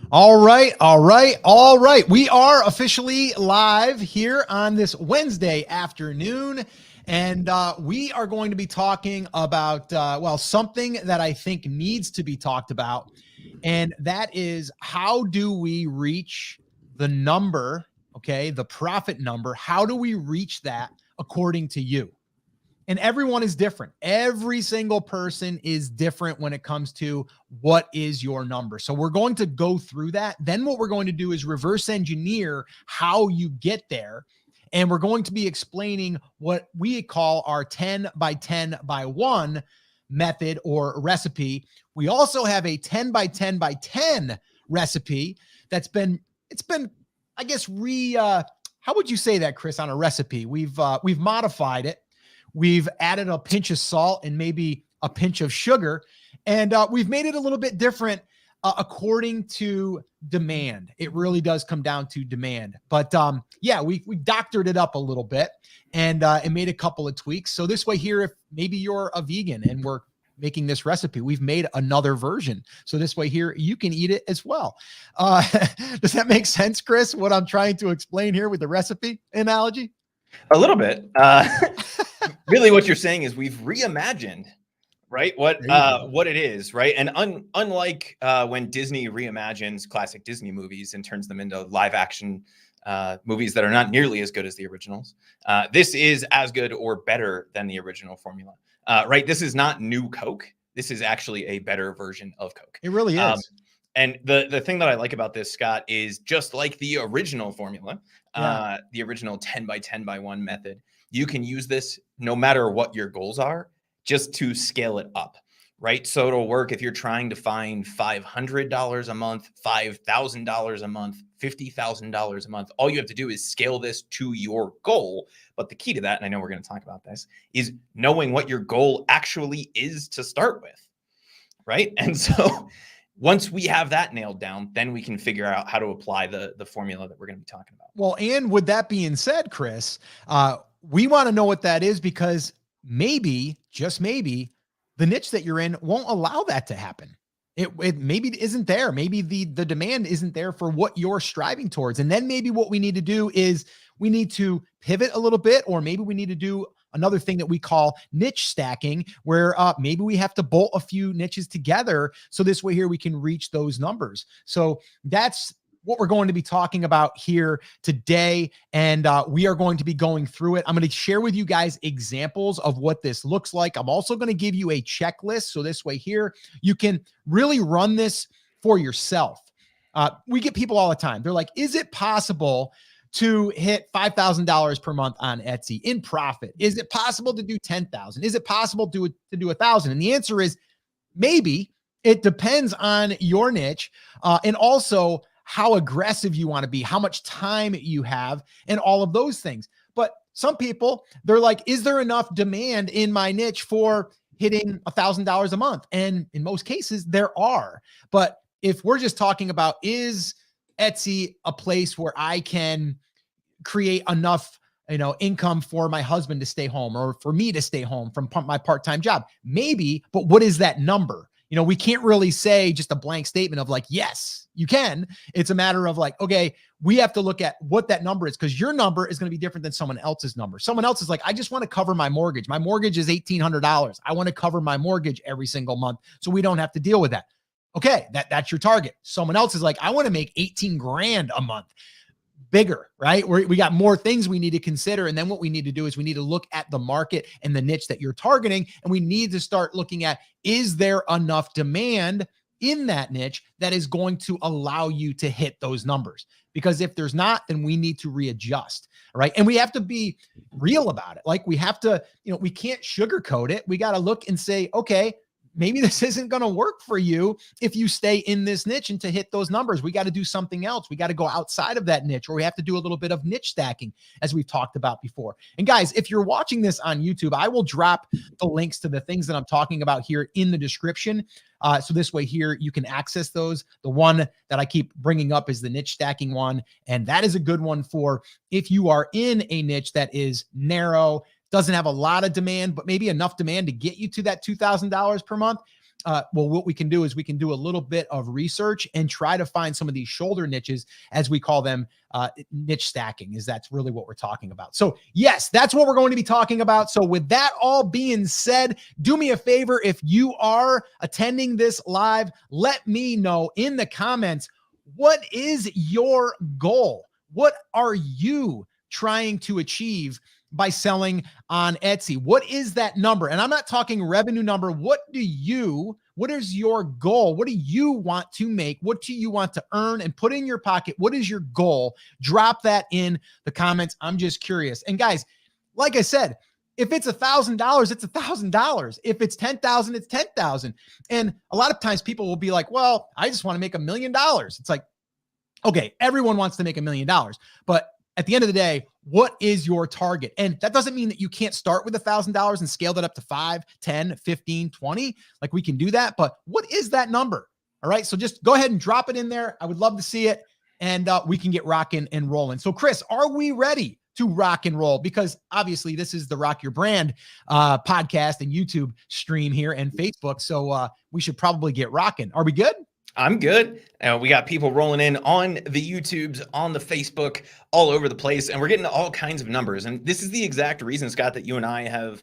All right, all right, all right. We are officially live here on this Wednesday afternoon, and we are going to be talking about, something that I think needs to be talked about, and that is how do we reach the number, okay, the profit number? How do we reach that according to you? And everyone is different. Every single person is different when it comes to what is your number. So we're going to go through that. Then what we're going to do is reverse engineer how you get there. And we're going to be explaining what we call our 10 by 10 by 1 method or recipe. We also have a 10 by 10 by 10 recipe that's been, I guess, how would you say that, Chris, on a recipe? We've modified it. We've added a pinch of salt and maybe a pinch of sugar, and we've made it a little bit different according to demand. It really does come down to demand. But yeah, we doctored it up a little bit and made a couple of tweaks. So this way here, if maybe you're a vegan and we're making this recipe, we've made another version. So this way here, you can eat it as well. Does that make sense, Chris, what I'm trying to explain here with the recipe analogy? A little bit. Really what you're saying is we've reimagined, right? What it is, right? And unlike when Disney reimagines classic Disney movies and turns them into live action movies that are not nearly as good as the originals, this is as good or better than the original formula, right? This is not new Coke. This is actually a better version of Coke. It really is. And the thing that I like about this, Scott, is just like the original formula, the original 10 by 10 by 1 method, you can use this no matter what your goals are, just to scale it up, right? So it'll work if you're trying to find $500 a month, $5,000 a month, $50,000 a month. All you have to do is scale this to your goal. But the key to that, and I know we're going to talk about this, is knowing what your goal actually is to start with, right? And so once we have that nailed down, then we can figure out how to apply the formula that we're going to be talking about. Well, and with that being said, Chris, we want to know what that is because maybe, just maybe, the niche that you're in won't allow that to happen. It maybe isn't there. Maybe the demand isn't there for what you're striving towards. And then maybe what we need to do is we need to pivot a little bit, or maybe we need to do another thing that we call niche stacking, where maybe we have to bolt a few niches together. So this way here, we can reach those numbers. So that's what we're going to be talking about here today. And we are going to be going through it. I'm going to share with you guys examples of what this looks like. I'm also going to give you a checklist. So this way here, you can really run this for yourself. We get people all the time. They're like, is it possible to hit $5,000 per month on Etsy in profit? Is it possible to do 10,000? Is it possible to do 1,000? And the answer is maybe. It depends on your niche and also how aggressive you want to be, how much time you have, and all of those things. But some people, they're like, is there enough demand in my niche for hitting $1,000 a month? And in most cases, there are. But if we're just talking about, is Etsy a place where I can create enough, income for my husband to stay home or for me to stay home from my part-time job? Maybe, but what is that number? We can't really say just a blank statement of like, yes, you can. It's a matter of like, okay, we have to look at what that number is, because your number is going to be different than someone else's number. Someone else is like, I just want to cover my mortgage. My mortgage is $1,800. I want to cover my mortgage every single month so we don't have to deal with that. Okay, that's your target. Someone else is like, I want to make 18 grand a month. Bigger, right? We got more things we need to consider. And then what we need to do is we need to look at the market and the niche that you're targeting. And we need to start looking at, is there enough demand in that niche that is going to allow you to hit those numbers? Because if there's not, then we need to readjust, right? And we have to be real about it. Like we have to, we can't sugarcoat it. We got to look and say, okay, maybe this isn't going to work for you if you stay in this niche, and to hit those numbers, we got to do something else. We got to go outside of that niche, or we have to do a little bit of niche stacking, as we've talked about before. And guys, if you're watching this on YouTube, I will drop the links to the things that I'm talking about here in the description. So this way here, you can access those. The one that I keep bringing up is the niche stacking one. And that is a good one for if you are in a niche that is narrow, doesn't have a lot of demand, but maybe enough demand to get you to that $2,000 per month. well, what we can do is we can do a little bit of research and try to find some of these shoulder niches, as we call them, niche stacking, is that's really what we're talking about. So yes, that's what we're going to be talking about. So with that all being said, do me a favor. If you are attending this live, let me know in the comments, what is your goal? What are you trying to achieve by selling on Etsy? What is that number? And I'm not talking revenue number. What is your goal? What do you want to make? What do you want to earn and put in your pocket? What is your goal? Drop that in the comments. I'm just curious. And guys, like I said, if it's $1,000, it's $1,000. If it's 10,000, it's 10,000. And a lot of times people will be like, well, I just want to make $1 million. It's like, okay, everyone wants to make $1 million, but at the end of the day, what is your target? And that doesn't mean that you can't start with $1,000 and scale that up to 5, 10, 15, 20. Like, we can do that, but what is that number? All right. So just go ahead and drop it in there. I would love to see it, and we can get rocking and rolling. So Chris, are we ready to rock and roll? Because obviously this is the Rock Your Brand podcast and YouTube stream here and Facebook. So we should probably get rocking. Are we good? I'm good. We got people rolling in on the YouTubes, on the Facebook, all over the place, and we're getting all kinds of numbers. And this is the exact reason, Scott, that you and I have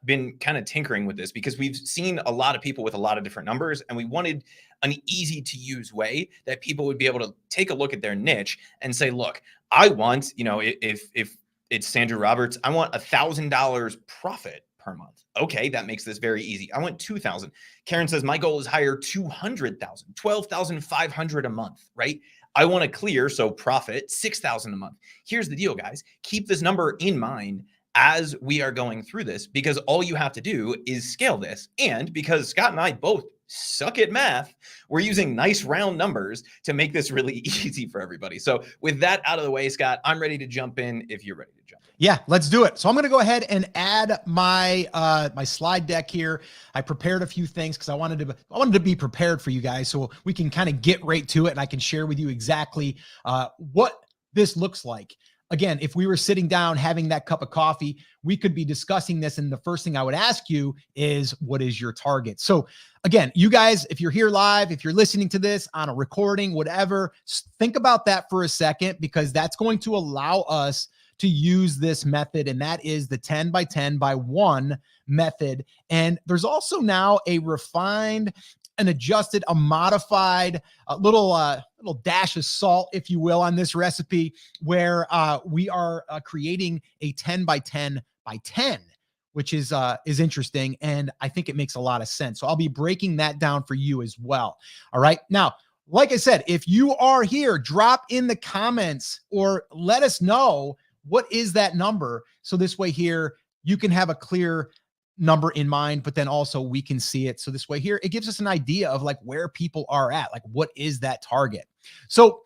been kind of tinkering with this, because we've seen a lot of people with a lot of different numbers, and we wanted an easy to use way that people would be able to take a look at their niche and say, look, I want, if it's Sandra Roberts, I want $1,000 profit per month. Okay, that makes this very easy. I want 2,000. Karen says, my goal is hire 200,000, 12,500 a month, right? I want to clear, so profit 6,000 a month. Here's the deal, guys. Keep this number in mind as we are going through this, because all you have to do is scale this. And because Scott and I both suck at math, we're using nice round numbers to make this really easy for everybody. So with that out of the way, Scott, I'm ready to jump in if you're ready to jump in. Yeah, let's do it. So I'm going to go ahead and add my my slide deck here. I prepared a few things because I wanted to be prepared for you guys, so we can kind of get right to it, and I can share with you exactly what this looks like. Again, if we were sitting down having that cup of coffee, we could be discussing this, and the first thing I would ask you is, what is your target? So again, you guys, if you're here live, if you're listening to this on a recording, whatever, think about that for a second, because that's going to allow us to use this method, and that is the 10 by 10 by 1 method. And there's also now a refined, an adjusted, a modified, a little dash of salt, if you will, on this recipe, where we are creating a 10 by 10 by 10, which is interesting, and I think it makes a lot of sense. So I'll be breaking that down for you as well. All right. Now, like I said, if you are here, drop in the comments or let us know, what is that number? So this way here, you can have a clear number in mind, but then also we can see it. So this way here, it gives us an idea of like where people are at, like what is that target? So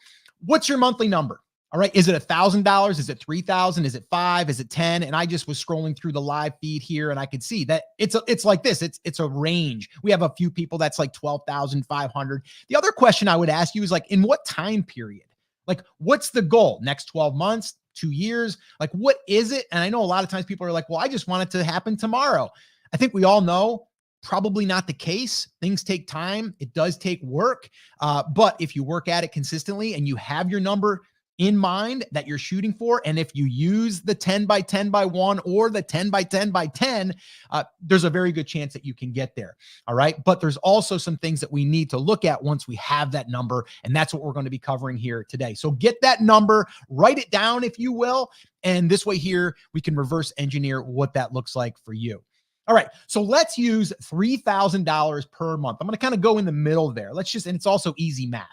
what's your monthly number? All right. Is it $1,000? Is it 3,000? Is it 5? Is it 10? And I just was scrolling through the live feed here, and I could see that it's like this. It's a range. We have a few people that's like 12,500. The other question I would ask you is like, in what time period? Like, what's the goal? Next 12 months, 2 years? Like, what is it? And I know a lot of times people are like, well, I just want it to happen tomorrow. I think we all know probably not the case. Things take time. It does take work. But if you work at it consistently and you have your number in mind that you're shooting for, and if you use the 10 by 10 by 1 or the 10 by 10 by 10, there's a very good chance that you can get there. All right. But there's also some things that we need to look at once we have that number. And that's what we're going to be covering here today. So get that number, write it down, if you will. And this way here, we can reverse engineer what that looks like for you. All right. So let's use $3,000 per month. I'm going to kind of go in the middle there. And it's also easy math.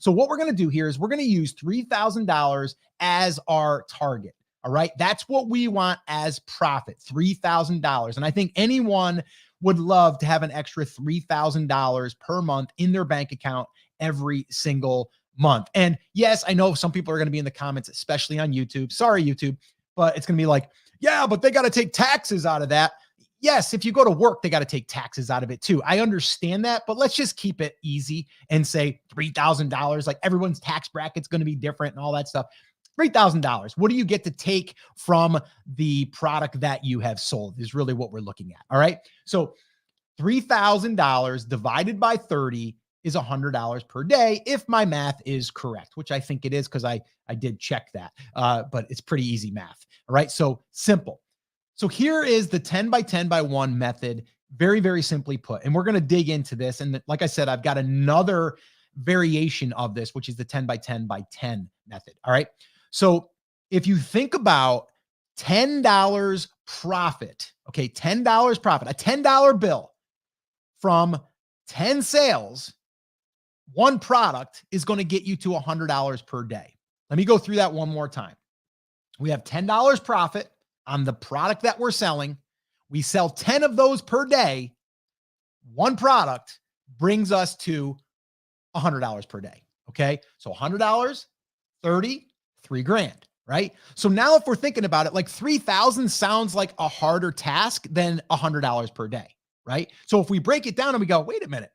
So what we're going to do here is we're going to use $3,000 as our target. All right. That's what we want as profit, $3,000. And I think anyone would love to have an extra $3,000 per month in their bank account every single month. And yes, I know some people are going to be in the comments, especially on YouTube. Sorry, YouTube, but it's going to be like, yeah, but they got to take taxes out of that. Yes, if you go to work, they got to take taxes out of it too. I understand that, but let's just keep it easy and say $3,000. Like, everyone's tax bracket's going to be different and all that stuff. $3,000. What do you get to take from the product that you have sold is really what we're looking at. All right. So $3,000 divided by 30 is $100 per day, if my math is correct, which I think it is because I did check that, but it's pretty easy math. All right, so simple. So here is the 10 by 10 by 1 method, very, very simply put. And we're going to dig into this. And like I said, I've got another variation of this, which is the 10 by 10 by 10 method. All right, so if you think about $10 profit, okay, $10 profit, a $10 bill from 10 sales, one product is going to get you to $100 per day. Let me go through that one more time. We have $10 profit on the product that we're selling. We sell 10 of those per day. One product brings us to $100 per day. Okay. So $100, 30, $3,000, right? So now if we're thinking about it, like 3,000 sounds like a harder task than $100 per day, right? So if we break it down and we go, wait a minute.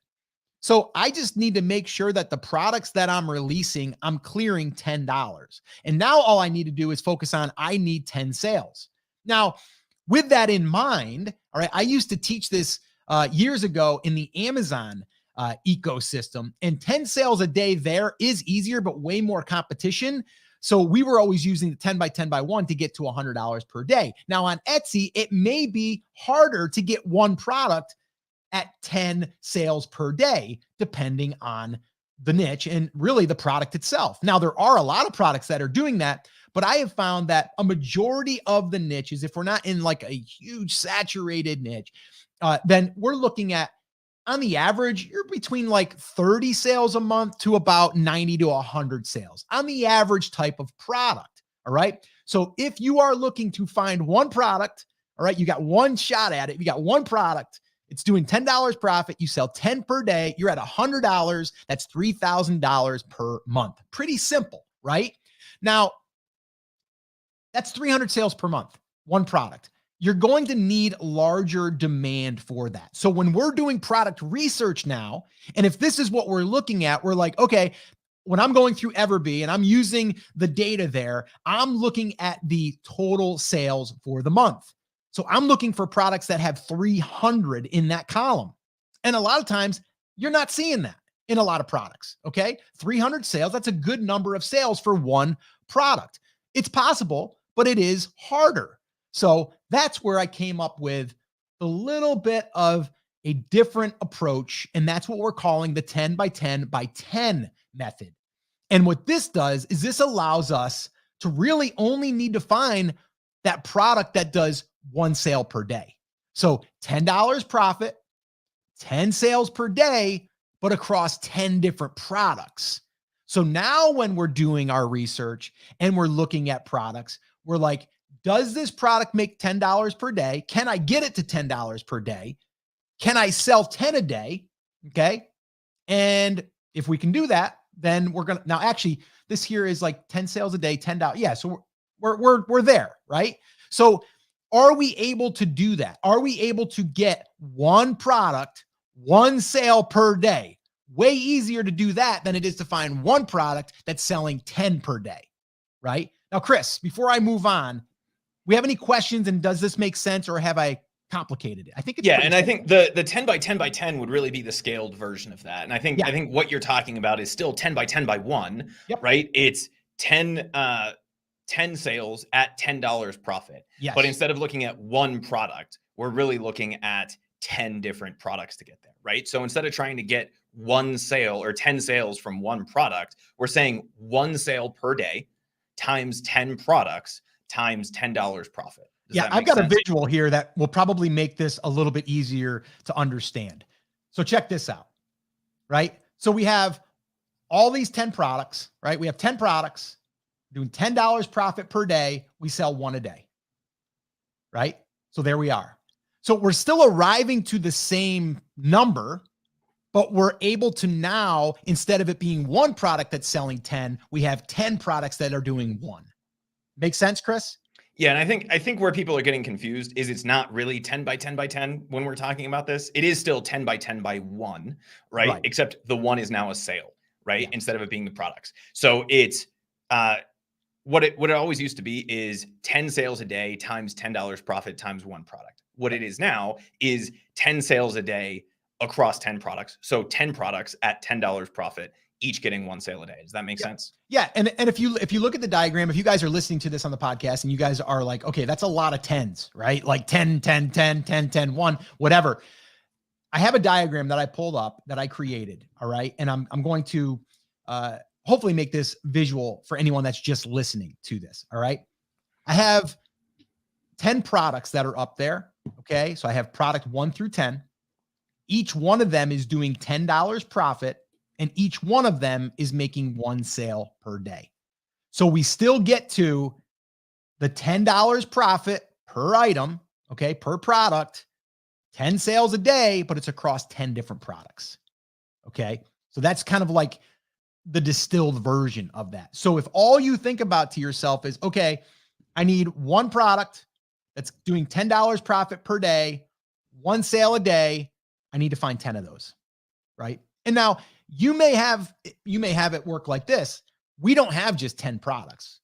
So I just need to make sure that the products that I'm releasing, I'm clearing $10. And now all I need to do is focus on, I need 10 sales. Now, with that in mind, all right, I used to teach this years ago in the Amazon ecosystem, and 10 sales a day there is easier, but way more competition. So we were always using the 10 by 10 by 1 to get to $100 per day. Now on Etsy, it may be harder to get one product at 10 sales per day, depending on the niche and really the product itself. Now, there are a lot of products that are doing that, but I have found that a majority of the niches, if we're not in like a huge saturated niche, then we're looking at, on the average, you're between like 30 sales a month to about 90 to 100 sales on the average type of product. All right. So if you are looking to find one product, all right, you got one shot at it. You got one product. It's doing $10 profit. You sell 10 per day. You're at $100. That's $3,000 per month. Pretty simple, right? Now, that's 300 sales per month, one product. You're going to need larger demand for that. So when we're doing product research now, and if this is what we're looking at, we're like, okay, when I'm going through Everbee and I'm using the data there, I'm looking at the total sales for the month. So I'm looking for products that have 300 in that column. And a lot of times you're not seeing that in a lot of products. Okay. 300 sales. That's a good number of sales for one product. It's possible, but it is harder. So that's where I came up with a little bit of a different approach. And that's what we're calling the 10 by 10 by 10 method. And what this does is this allows us to really only need to find that product that does one sale per day. So $10 profit, 10 sales per day, but across 10 different products. So now when we're doing our research and we're looking at products, we're like, does this product make $10 per day? Can I get it to $10 per day? Can I sell 10 a day? Okay. And if we can do that, then we're going to, now actually this here is like 10 sales a day, $10. Yeah. So we're there, right? So are we able to do that? Are we able to get one product, one sale per day? Way easier to do that than it is to find one product that's selling 10 per day, right? Now, Chris, before I move on, we have any questions, and does this make sense, or have I complicated it? I think it's and simple. I think the 10 by 10 by 10 would really be the scaled version of that. And I think what you're talking about is still 10 by 10 by 1, right? It's 10 sales at $10 profit. Yes. But instead of looking at one product, we're really looking at 10 different products to get there, right? So instead of trying to get one sale or 10 sales from one product, we're saying one sale per day times 10 products times $10 profit. Yeah, I've got a visual here that will probably make this a little bit easier to understand. So check this out, right? So we have all these 10 products, right? We have 10 products doing $10 profit per day. We sell one a day, right? So there we are. So we're still arriving to the same number, but we're able to now, instead of it being one product that's selling 10, we have 10 products that are doing one. Make sense, Chris? Yeah, and I think where people are getting confused is it's not really 10 by 10 by 10 when we're talking about this. It is still 10 by 10 by 1, right? Except the one is now a sale, right? Yeah. Instead of it being the products. So it's what it always used to be is 10 sales a day times $10 profit times one product, What it is now is 10 sales a day across 10 products. So 10 products at $10 profit, each getting 1 sale a day. Does that make sense? Yeah. And if you look at the diagram, if you guys are listening to this on the podcast and you guys are like, okay, that's a lot of 10s, right? Like 10, 10, 10, 10, 10, 1, whatever. I have a diagram that I pulled up that I created. All right. And I'm going to hopefully make this visual for anyone that's just listening to this. All right. I have 10 products that are up there. Okay. So I have product 1 through 10. Each one of them is doing $10 profit, and each one of them is making 1 sale per day. So we still get to the $10 profit per item, okay, per product, 10 sales a day, but it's across 10 different products. Okay. So that's kind of like the distilled version of that. So if all you think about to yourself is, okay, I need 1 product that's doing $10 profit per day, 1 sale a day, I need to find 10 of those, right? And now you may have it work like this. We don't have just 10 products,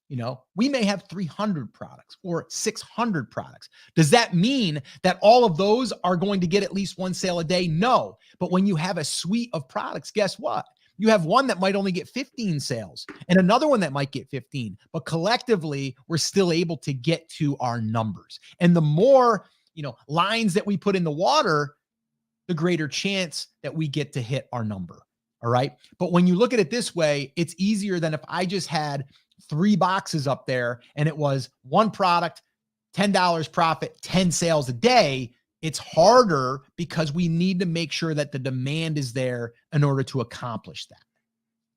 we may have 300 products or 600 products. Does that mean that all of those are going to get at least 1 sale a day? No. But when you have a suite of products, guess what? You have one that might only get 15 sales and another one that might get 15, but collectively we're still able to get to our numbers. And the more, lines that we put in the water, the greater chance that we get to hit our number. All right. But when you look at it this way, it's easier than if I just had 3 boxes up there and it was 1 product, $10 profit, 10 sales a day. It's harder because we need to make sure that the demand is there in order to accomplish that.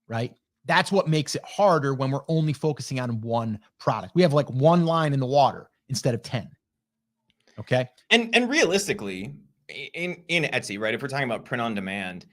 Right. That's what makes it harder when we're only focusing on 1 product. We have like 1 line in the water instead of 10. Okay. And realistically, in Etsy, right? If we're talking about print on demand,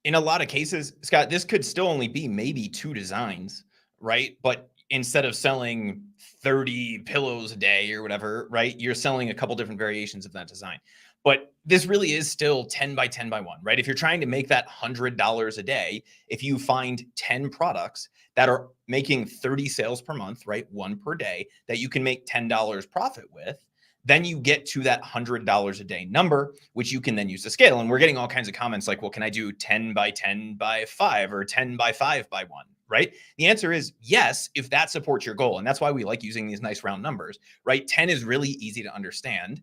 in a lot of cases, Scott, this could still only be maybe 2 designs, right? But instead of selling 30 pillows a day or whatever, right? You're selling a couple different variations of that design. But this really is still 10 by 10 by 1, right? If you're trying to make that $100 a day, if you find 10 products that are making 30 sales per month, right? 1 per day that you can make $10 profit with, then you get to that $100 a day number, which you can then use to scale. And we're getting all kinds of comments like, well, can I do 10 by 10 by 5 or 10 by 5 by 1, right? The answer is yes, if that supports your goal. And that's why we like using these nice round numbers, right? 10 is really easy to understand.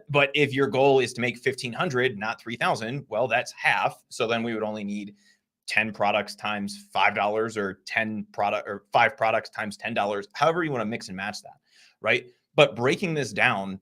But if your goal is to make 1,500, not 3,000, well, that's half. So then we would only need 10 products times $5 or 5 products times $10, however you want to mix and match that, right? But breaking this down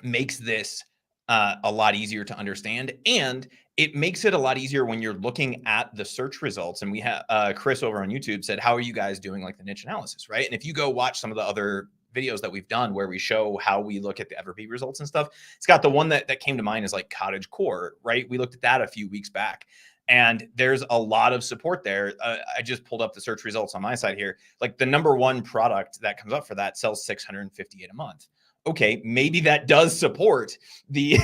makes this a lot easier to understand. And it makes it a lot easier when you're looking at the search results. And we have Chris over on YouTube said, how are you guys doing like the niche analysis, right? And if you go watch some of the other videos that we've done where we show how we look at the Everbee results and stuff, Scott, the one that came to mind is like cottage core, right? We looked at that a few weeks back. And there's a lot of support there. I just pulled up the search results on my side here. Like the number 1 product that comes up for that sells $658 a month. Okay, maybe that does support the,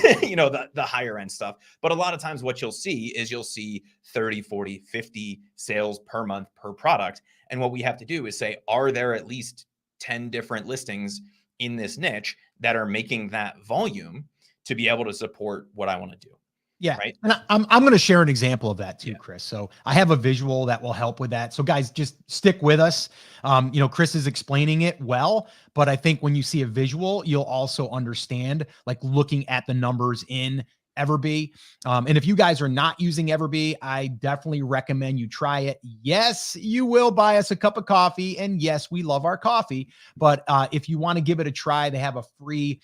the higher end stuff. But a lot of times what you'll see is 30, 40, 50 sales per month per product. And what we have to do is say, are there at least 10 different listings in this niche that are making that volume to be able to support what I want to do? Yeah. Right. And I'm going to share an example of that too, Chris. So I have a visual that will help with that. So guys, just stick with us. Chris is explaining it well, but I think when you see a visual, you'll also understand, like looking at the numbers in Everbee. And if you guys are not using Everbee, I definitely recommend you try it. Yes, you will buy us a cup of coffee. And yes, we love our coffee. But if you want to give it a try, they have a free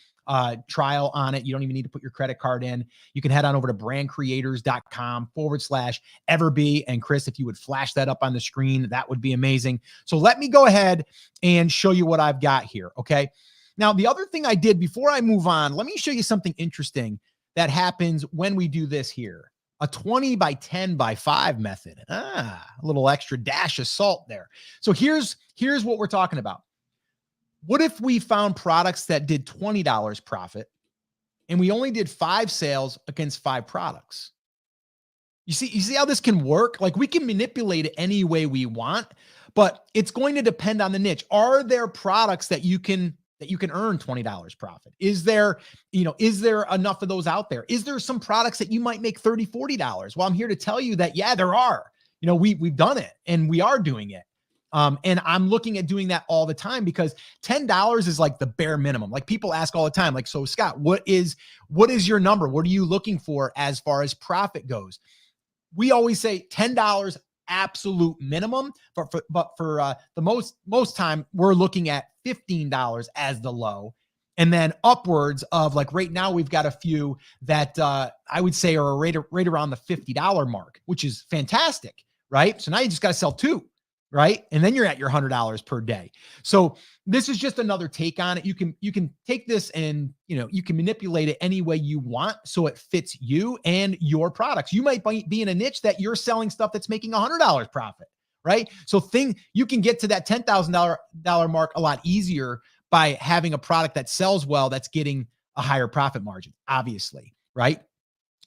trial on it. You don't even need to put your credit card in. You can head on over to brandcreators.com/Everbee. And Chris, if you would flash that up on the screen, that would be amazing. So let me go ahead and show you what I've got here. Okay. Now, the other thing I did before I move on, let me show you something interesting that happens when we do this here. A 20 by 10 by 5 method. A little extra dash of salt there. So here's what we're talking about. What if we found products that did $20 profit and we only did 5 sales against 5 products? You see how this can work? Like we can manipulate it any way we want, but it's going to depend on the niche. Are there products that you can that you can earn $20 profit? Is there, is there enough of those out there? Is there some products that you might make $30, $40? Well, I'm here to tell you that, yeah, there are. We've done it and we are doing it. And I'm looking at doing that all the time because $10 is like the bare minimum. Like people ask all the time, like, so Scott, what is your number? What are you looking for as far as profit goes? We always say $10 absolute minimum, but for the most time we're looking at $15 as the low, and then upwards of, like, right now we've got a few that I would say are right around the $50 mark, which is fantastic, right? So now you just got to sell 2, right? And then you're at your $100 per day. So this is just another take on it. You can take this and, you can manipulate it any way you want so it fits you and your products. You might be in a niche that you're selling stuff that's making $100 profit, right? So you can get to that $10,000 mark a lot easier by having a product that sells well, that's getting a higher profit margin, obviously, right?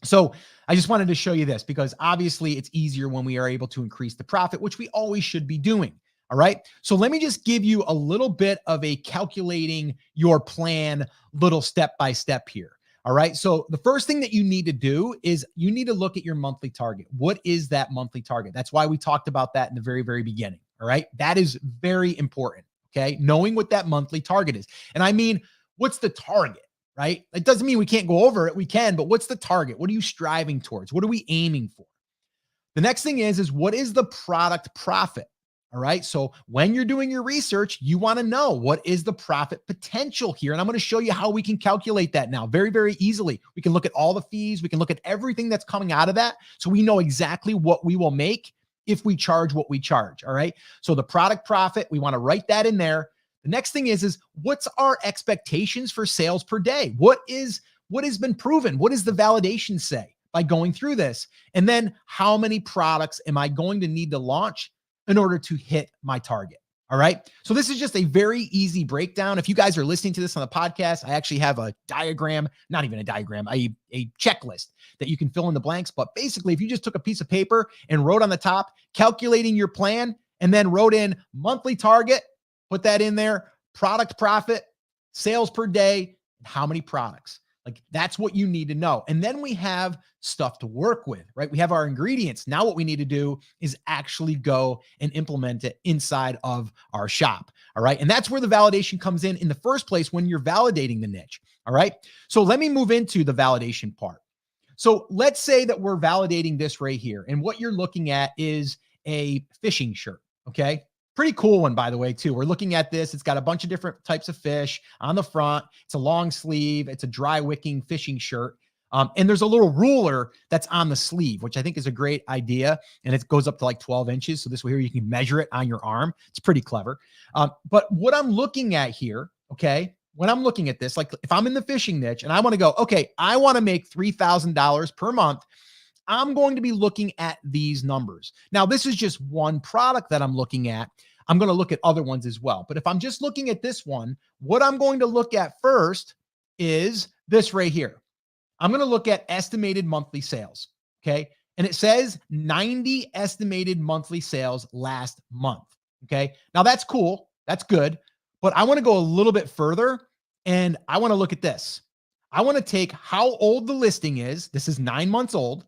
So I just wanted to show you this because obviously it's easier when we are able to increase the profit, which we always should be doing. All right. So let me just give you a little bit of a calculating your plan, little step-by-step here. All right. So the first thing that you need to do is you need to look at your monthly target. What is that monthly target? That's why we talked about that in the very, very beginning. All right. That is very important. Okay. Knowing what that monthly target is. And I mean, what's the target? Right? It doesn't mean we can't go over it. We can, but what's the target? What are you striving towards? What are we aiming for? The next thing is what is the product profit? All right. So when you're doing your research, you want to know what is the profit potential here. And I'm going to show you how we can calculate that now very, very easily. We can look at all the fees. We can look at everything that's coming out of that. So we know exactly what we will make if we charge what we charge. All right. So the product profit, we want to write that in there. The next thing is what's our expectations for sales per day? What has been proven? What does the validation say by going through this? And then how many products am I going to need to launch in order to hit my target? All right. So this is just a very easy breakdown. If you guys are listening to this on the podcast, I actually have a diagram, not even a diagram, a checklist that you can fill in the blanks. But basically, if you just took a piece of paper and wrote on the top, calculating your plan, and then wrote in monthly target, put that in there, product profit, sales per day, and how many products. Like, that's what you need to know. And then we have stuff to work with, right? We have our ingredients. Now what we need to do is actually go and implement it inside of our shop. All right. And that's where the validation comes in the first place, when you're validating the niche. All right. So let me move into the validation part. So let's say that we're validating this right here. And what you're looking at is a fishing shirt. Okay. Pretty cool one, by the way, too. We're looking at this. It's got a bunch of different types of fish on the front. It's a long sleeve. It's a dry wicking fishing shirt. And there's a little ruler that's on the sleeve, which I think is a great idea. And it goes up to like 12 inches. So this way here, you can measure it on your arm. It's pretty clever. But what I'm looking at here, okay, when I'm looking at this, like if I'm in the fishing niche and I want to go, okay, I want to make $3,000 per month, I'm going to be looking at these numbers. Now, this is just one product that I'm looking at. I'm going to look at other ones as well. But if I'm just looking at this one, what I'm going to look at first is this right here. I'm going to look at estimated monthly sales. Okay. And it says 90 estimated monthly sales last month. Okay. Now that's cool. That's good. But I want to go a little bit further and I want to look at this. I want to take how old the listing is. This is 9 months old.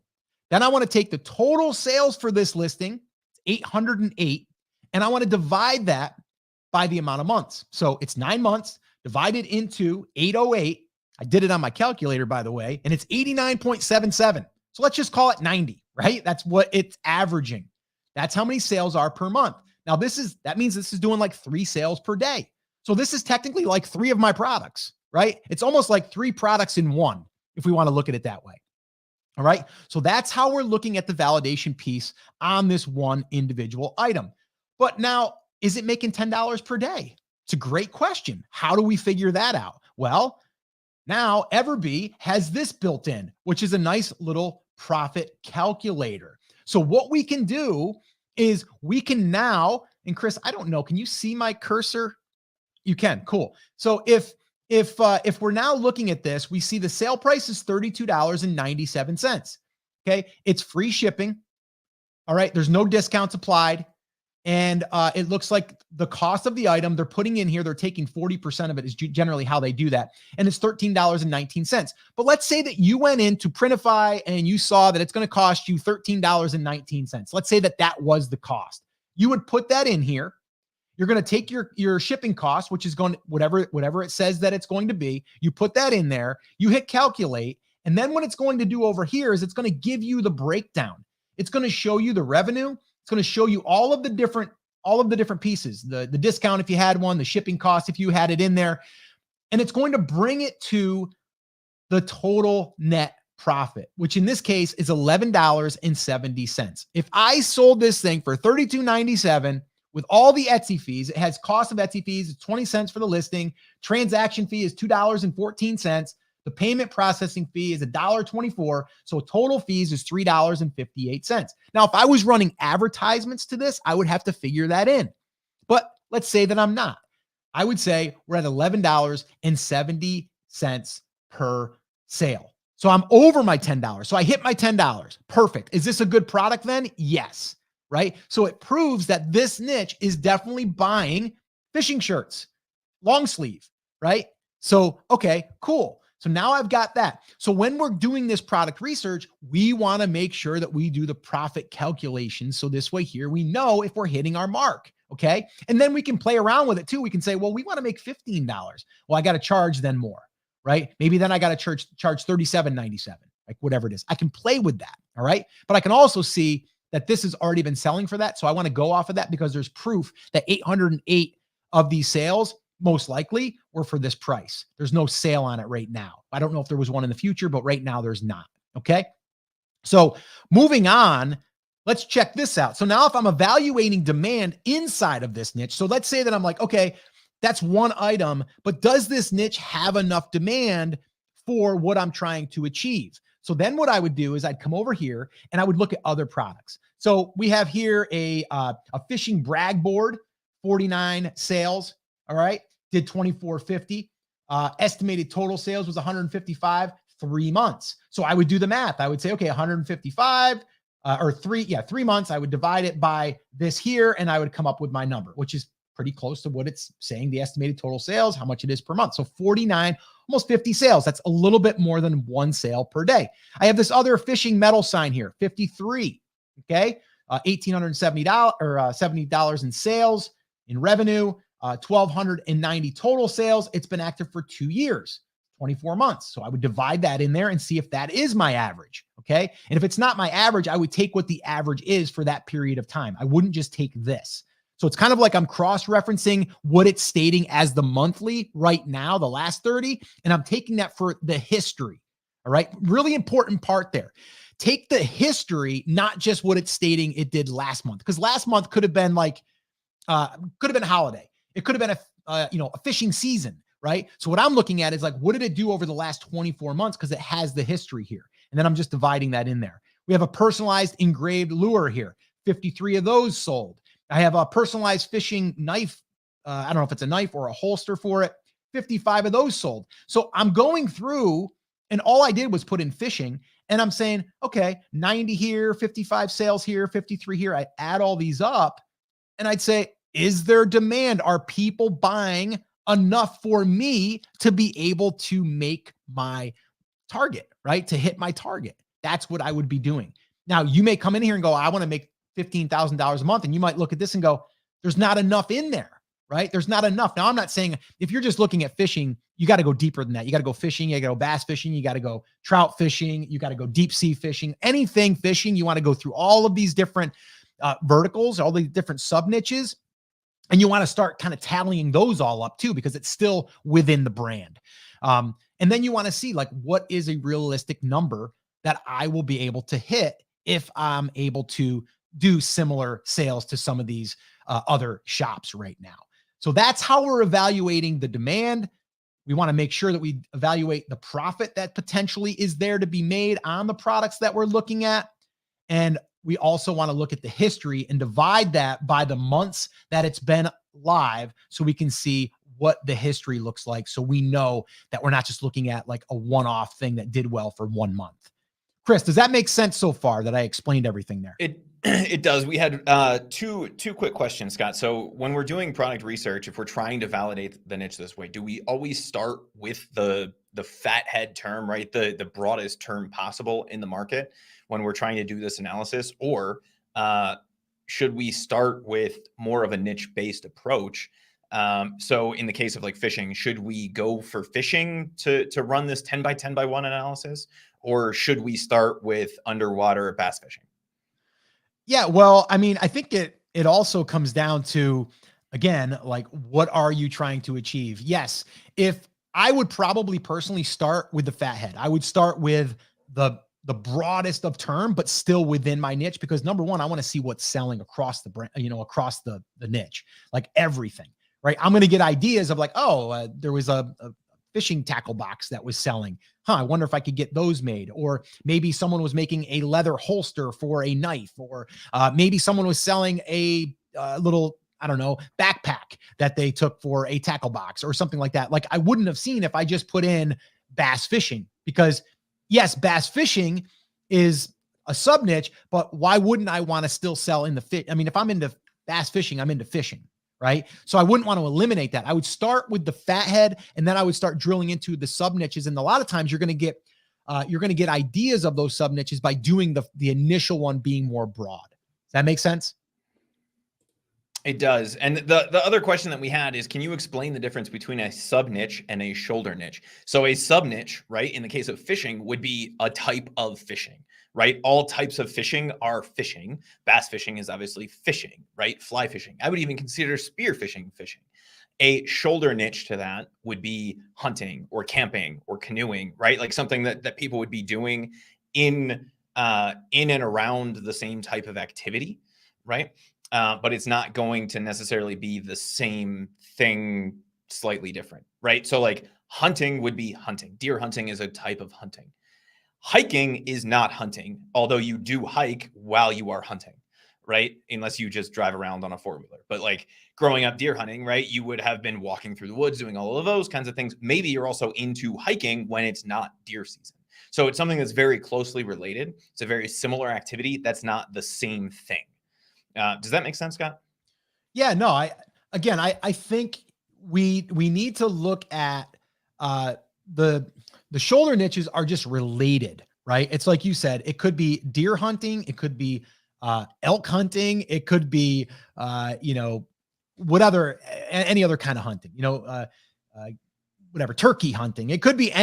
Then I want to take the total sales for this listing, 808, and I want to divide that by the amount of months. So it's 9 months divided into 808. I did it on my calculator, by the way, and it's 89.77. So let's just call it 90, right? That's what it's averaging. That's how many sales are per month. Now that means this is doing like 3 sales per day. So this is technically like 3 of my products, right? It's almost like 3 products in one, if we want to look at it that way. All right. So that's how we're looking at the validation piece on this one individual item. But now, is it making $10 per day? It's a great question. How do we figure that out? Well, now Everbee has this built in, which is a nice little profit calculator. So what we can do is we can now, and Chris, I don't know, can you see my cursor? You can. Cool. So if we're now looking at this, we see the sale price is $32.97. Okay. It's free shipping. All right. There's no discounts applied. And it looks like the cost of the item they're putting in here, they're taking 40% of it is generally how they do that. And it's $13.19. But let's say that you went into Printify and you saw that it's going to cost you $13.19. Let's say that that was the cost. You would put that in here. You're going to take your shipping cost, which is going to whatever it says that it's going to be. You put that in there, you hit calculate. And then what it's going to do over here is it's going to give you the breakdown. It's going to show you the revenue. It's going to show you all of the different pieces, the discount if you had one, the shipping cost if you had it in there, and it's going to bring it to the total net profit, which in this case is $11.70. If I sold this thing for $32.97 with all the Etsy fees, it has cost of Etsy fees, it's 20 cents for the listing, transaction fee is $2.14. The payment processing fee is $1.24. So total fees is $3.58. Now, if I was running advertisements to this, I would have to figure that in. But let's say that I'm not. I would say we're at $11.70 per sale. So I'm over my $10. So I hit my $10. Perfect. Is this a good product then? Yes. Right. So it proves that this niche is definitely buying fishing shirts, long sleeve. Right. So, okay, cool. So now I've got that. So when we're doing this product research, we want to make sure that we do the profit calculation. So this way here, we know if we're hitting our mark. Okay. And then we can play around with it too. We can say, well, we want to make $15. Well, I got to charge then more, right? Maybe then I got to charge $37.97, like whatever it is. I can play with that. All right. But I can also see that this has already been selling for that. So I want to go off of that because there's proof that 808 of these sales most likely were for this price. There's no sale on it right now. I don't know if there was one in the future, but right now there's not. Okay. So moving on, let's check this out. So now if I'm evaluating demand inside of this niche, so let's say that I'm like, okay, that's one item, but does this niche have enough demand for what I'm trying to achieve? So then what I would do is I'd come over here and I would look at other products. So we have here a fishing brag board, 49 sales. All right. Did 2450. Estimated total sales was 155, 3 months. So I would do the math. I would say, okay, 155 or 3 months. I would divide it by this here and I would come up with my number, which is pretty close to what it's saying, the estimated total sales, how much it is per month. So 49, almost 50 sales. That's a little bit more than one sale per day. I have this other fishing metal sign here, 53. Okay. $1,870 or $70 in sales, in revenue. 1,290 total sales. It's been active for 2 years, 24 months. So I would divide that in there and see if that is my average. Okay. And if it's not my average, I would take what the average is for that period of time. I wouldn't just take this. So it's kind of like I'm cross-referencing what it's stating as the monthly right now, the last 30, and I'm taking that for the history. All right. Really important part there. Take the history, not just what it's stating it did last month, because last month could have been like, could have been a holiday. It could have been a fishing season, right? So what I'm looking at is like, what did it do over the last 24 months? Because it has the history here. And then I'm just dividing that in there. We have a personalized engraved lure here. 53 of those sold. I have a personalized fishing knife. I don't know if it's a knife or a holster for it. 55 of those sold. So I'm going through and all I did was put in fishing and I'm saying, okay, 90 here, 55 sales here, 53 here. I add all these up and I'd say, is there demand? Are people buying enough for me to be able to make my target, right? To hit my target. That's what I would be doing. Now, you may come in here and go, I want to make $15,000 a month. And you might look at this and go, there's not enough in there, right? There's not enough. Now, I'm not saying if you're just looking at fishing, you got to go deeper than that. You got to go fishing. You got to go bass fishing. You got to go trout fishing. You got to go deep sea fishing, anything fishing. You want to go through all of these different verticals, all the different sub niches. And you want to start kind of tallying those all up too, because it's still within the brand. And then you want to see like, what is a realistic number that I will be able to hit if I'm able to do similar sales to some of these other shops right now. So that's how we're evaluating the demand. We want to make sure that we evaluate the profit that potentially is there to be made on the products that we're looking at. And we also want to look at the history and divide that by the months that it's been live so we can see what the history looks like. So we know that we're not just looking at like a one-off thing that did well for 1 month. Chris, does that make sense so far that I explained everything there? It does. We had two quick questions, Scott. So when we're doing product research, if we're trying to validate the niche this way, do we always start with the fathead term, right? The broadest term possible in the market when we're trying to do this analysis, or should we start with more of a niche-based approach? So in the case of like fishing, should we go for fishing to run this 10 by 10 by 1 analysis, or should we start with underwater bass fishing? Yeah, well, I mean, I think it also comes down to, again, like, what are you trying to achieve? Yes, if I would probably personally start with the fathead. I would start with the broadest of term, but still within my niche, because number one, I want to see what's selling across the brand, across the niche, like everything, right? I'm going to get ideas of like, oh, there was a fishing tackle box that was selling. I wonder if I could get those made. Or maybe someone was making a leather holster for a knife, or maybe someone was selling a little, I don't know, backpack that they took for a tackle box or something like that. Like, I wouldn't have seen if I just put in bass fishing, because yes, bass fishing is a sub niche, but why wouldn't I want to still sell in the fish? I mean, if I'm into bass fishing, I'm into fishing. Right. So I wouldn't want to eliminate that. I would start with the fathead, and then I would start drilling into the sub niches. And a lot of times you're going to get ideas of those sub niches by doing the initial one being more broad. Does that make sense? It does. And the other question that we had is, can you explain the difference between a sub niche and a shoulder niche? So a sub niche, right, in the case of fishing, would be a type of fishing, right? All types of fishing are fishing. Bass fishing is obviously fishing, right? Fly fishing. I would even consider spear fishing fishing. A shoulder niche to that would be hunting or camping or canoeing, right? Like something that people would be doing in and around the same type of activity, right? But it's not going to necessarily be the same thing, slightly different, right? So like hunting would be hunting. Deer hunting is a type of hunting. Hiking is not hunting, although you do hike while you are hunting, right? Unless you just drive around on a four-wheeler. But like growing up deer hunting, right? You would have been walking through the woods, doing all of those kinds of things. Maybe you're also into hiking when it's not deer season. So it's something that's very closely related. It's a very similar activity. That's not the same thing. Does that make sense, Scott? Yeah, no, I think we need to look at the shoulder niches are just related, right? It's like you said, it could be deer hunting, it could be elk hunting, it could be any other kind of hunting, whatever, turkey hunting. It could be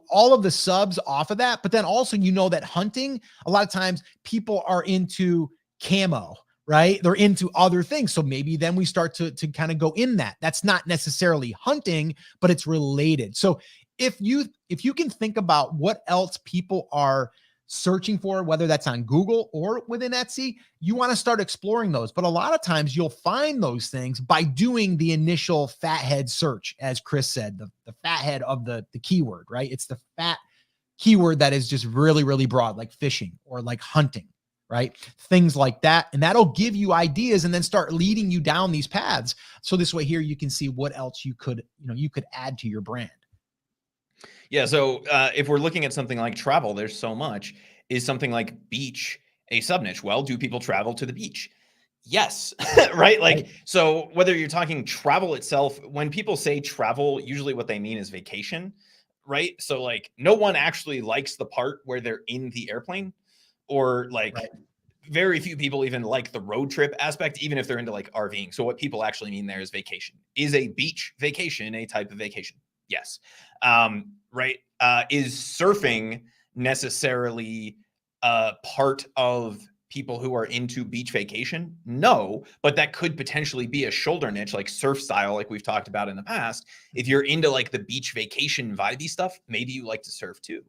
all of the subs off of that. But then also, that hunting, a lot of times people are into camo, right? They're into other things. So maybe then we start to kind of go in that. That's not necessarily hunting, but it's related. So if you can think about what else people are searching for, whether that's on Google or within Etsy, you want to start exploring those. But a lot of times you'll find those things by doing the initial fathead search, as Chris said, the fathead of the keyword, right? It's the fat keyword that is just really, really broad, like fishing or like hunting, right? Things like that. And that'll give you ideas and then start leading you down these paths. So this way here, you can see what else you could add to your brand. Yeah. So if we're looking at something like travel, there's so much. Is something like beach a sub niche? Well, do people travel to the beach? Yes. Right. Like, so whether you're talking travel itself, when people say travel, usually what they mean is vacation, right? So like no one actually likes the part where they're in the airplane, or like very few people even like the road trip aspect, even if they're into like RVing. So what people actually mean there is vacation. Is a beach vacation a type of vacation? Yes. Right. Is surfing necessarily part of people who are into beach vacation? No, but that could potentially be a shoulder niche, like surf style, like we've talked about in the past. If you're into like the beach vacation vibey stuff, maybe you like to surf too.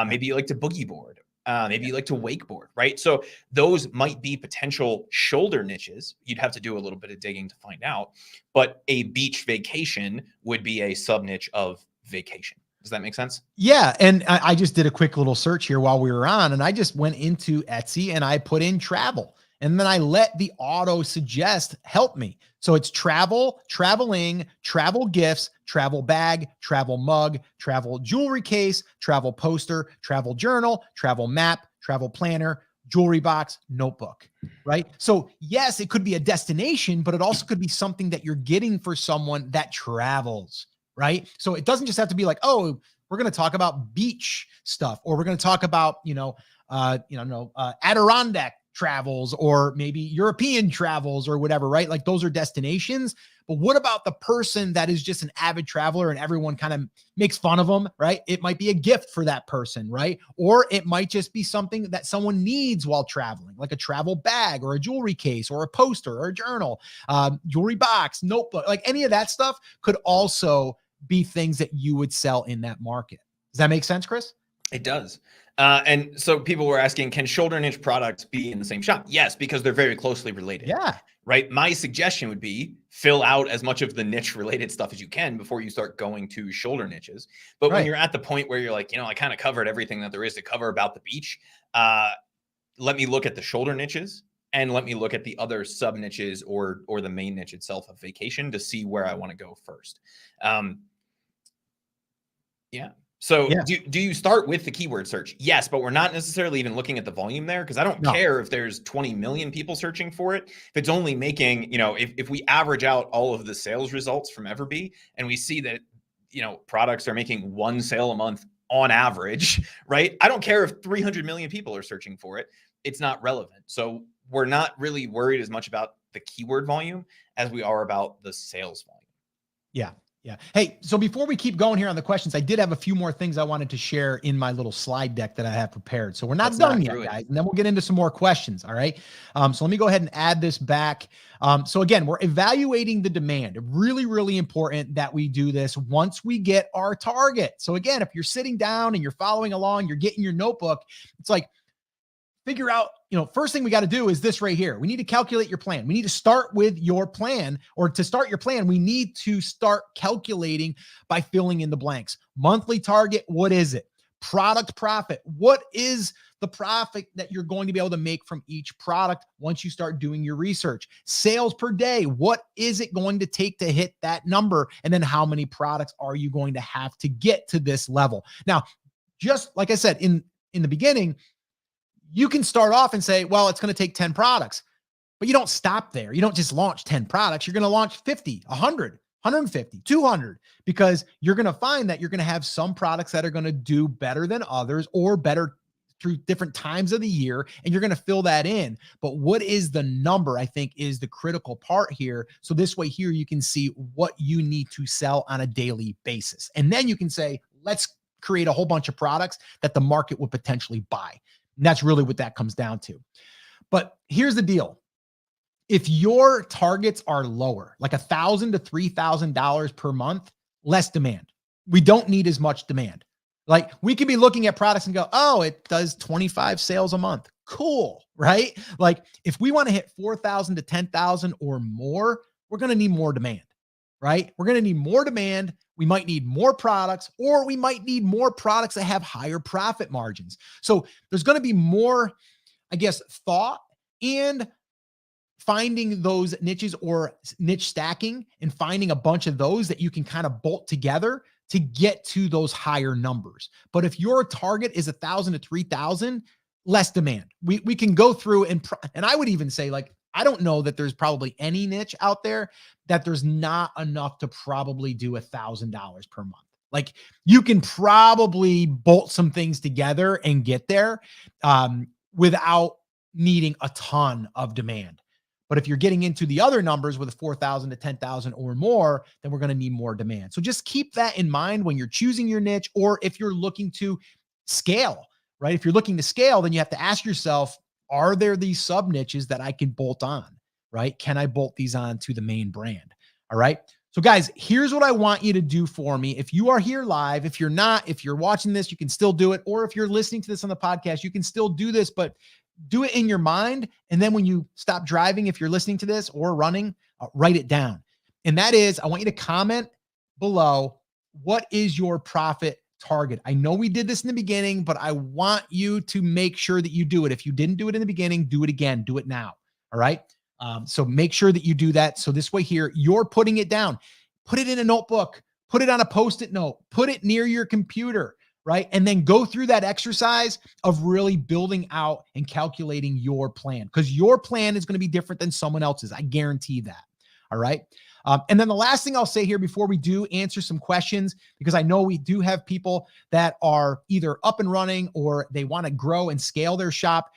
Maybe you like to boogie board. Maybe you like to wakeboard, right? So those might be potential shoulder niches. You'd have to do a little bit of digging to find out, but a beach vacation would be a sub niche of vacation. Does that make sense? Yeah. And I just did a quick little search here while we were on, and I just went into Etsy and I put in travel, and then I let the auto suggest help me. So it's travel, traveling, travel gifts, travel bag, travel mug, travel jewelry case, travel poster, travel journal, travel map, travel planner, jewelry box, notebook, right? So yes, it could be a destination, but it also could be something that you're getting for someone that travels, right? So it doesn't just have to be like, oh, we're going to talk about beach stuff, or we're going to talk about, Adirondack travels, or maybe European travels or whatever, right? Like those are destinations. But what about the person that is just an avid traveler and everyone kind of makes fun of them, right? It might be a gift for that person, right? Or it might just be something that someone needs while traveling, like a travel bag or a jewelry case or a poster or a journal, jewelry box, notebook, like any of that stuff could also be things that you would sell in that market. Does that make sense, Chris? It does. And so people were asking, can shoulder niche products be in the same shop? Yes, because they're very closely related. Yeah. Right. My suggestion would be fill out as much of the niche related stuff as you can before you start going to shoulder niches. But when you're at the point where you're like, I kind of covered everything that there is to cover about the beach, let me look at the shoulder niches and let me look at the other sub niches or the main niche itself of vacation to see where I want to go first. So do you start with the keyword search? Yes, but we're not necessarily even looking at the volume there, because I don't care if there's 20 million people searching for it. If it's only making, if we average out all of the sales results from Everbee and we see that, products are making 1 sale a month on average, right? I don't care if 300 million people are searching for it. It's not relevant. So we're not really worried as much about the keyword volume as we are about the sales volume. Yeah. Yeah. Hey, so before we keep going here on the questions, I did have a few more things I wanted to share in my little slide deck that I have prepared. So we're not done yet, guys. And then we'll get into some more questions. All right. So let me go ahead and add this back. So again, we're evaluating the demand. Really, really important that we do this once we get our target. So again, if you're sitting down and you're following along, you're getting your notebook, it's like, figure out, first thing we got to do is this right here. We need to calculate your plan. We need to start with your plan, or to start your plan, we need to start calculating by filling in the blanks. Monthly target, what is it? Product profit, what is the profit that you're going to be able to make from each product once you start doing your research? Sales per day, what is it going to take to hit that number? And then how many products are you going to have to get to this level? Now, just like I said in the beginning, you can start off and say, well, it's going to take 10 products, but you don't stop there. You don't just launch 10 products. You're going to launch 50, 100, 150, 200, because you're going to find that you're going to have some products that are going to do better than others, or better through different times of the year. And you're going to fill that in. But what is the number, I think, is the critical part here. So this way here, you can see what you need to sell on a daily basis. And then you can say, let's create a whole bunch of products that the market would potentially buy. And that's really what that comes down to. But here's the deal. If your targets are lower, like $1,000 to $3,000 per month, less demand. We don't need as much demand. Like, we could be looking at products and go, oh, it does 25 sales a month. Cool, right? Like, if we want to hit 4,000 to 10,000 or more, we're going to need more demand, right? We're going to need more demand. We might need more products, or we might need more products that have higher profit margins. So there's going to be more, I guess, thought and finding those niches, or niche stacking, and finding a bunch of those that you can kind of bolt together to get to those higher numbers. But if your target is 1,000 to 3,000, less demand. We can go through and I would even say, like, I don't know that there's probably any niche out there that there's not enough to probably do $1,000 per month. Like, you can probably bolt some things together and get there without needing a ton of demand. But if you're getting into the other numbers with a 4,000 to 10,000 or more, then we're going to need more demand. So just keep that in mind when you're choosing your niche, or if you're looking to scale, right? If you're looking to scale, then you have to ask yourself, are there these sub niches that I can bolt on, right? Can I bolt these on to the main brand? All right. So guys, here's what I want you to do for me. If you are here live, if you're not, if you're watching this, you can still do it. Or if you're listening to this on the podcast, you can still do this, but do it in your mind. And then when you stop driving, if you're listening to this or running, write it down. And that is, I want you to comment below, what is your profit target? I know we did this in the beginning, but I want you to make sure that you do it. If you didn't do it in the beginning, do it again, do it now. All right. So make sure that you do that. So this way here, you're putting it down, put it in a notebook, put it on a Post-it note, put it near your computer, right? And then go through that exercise of really building out and calculating your plan, because your plan is going to be different than someone else's. I guarantee that. All right. And then the last thing I'll say here before we do answer some questions, because I know we do have people that are either up and running or they want to grow and scale their shop.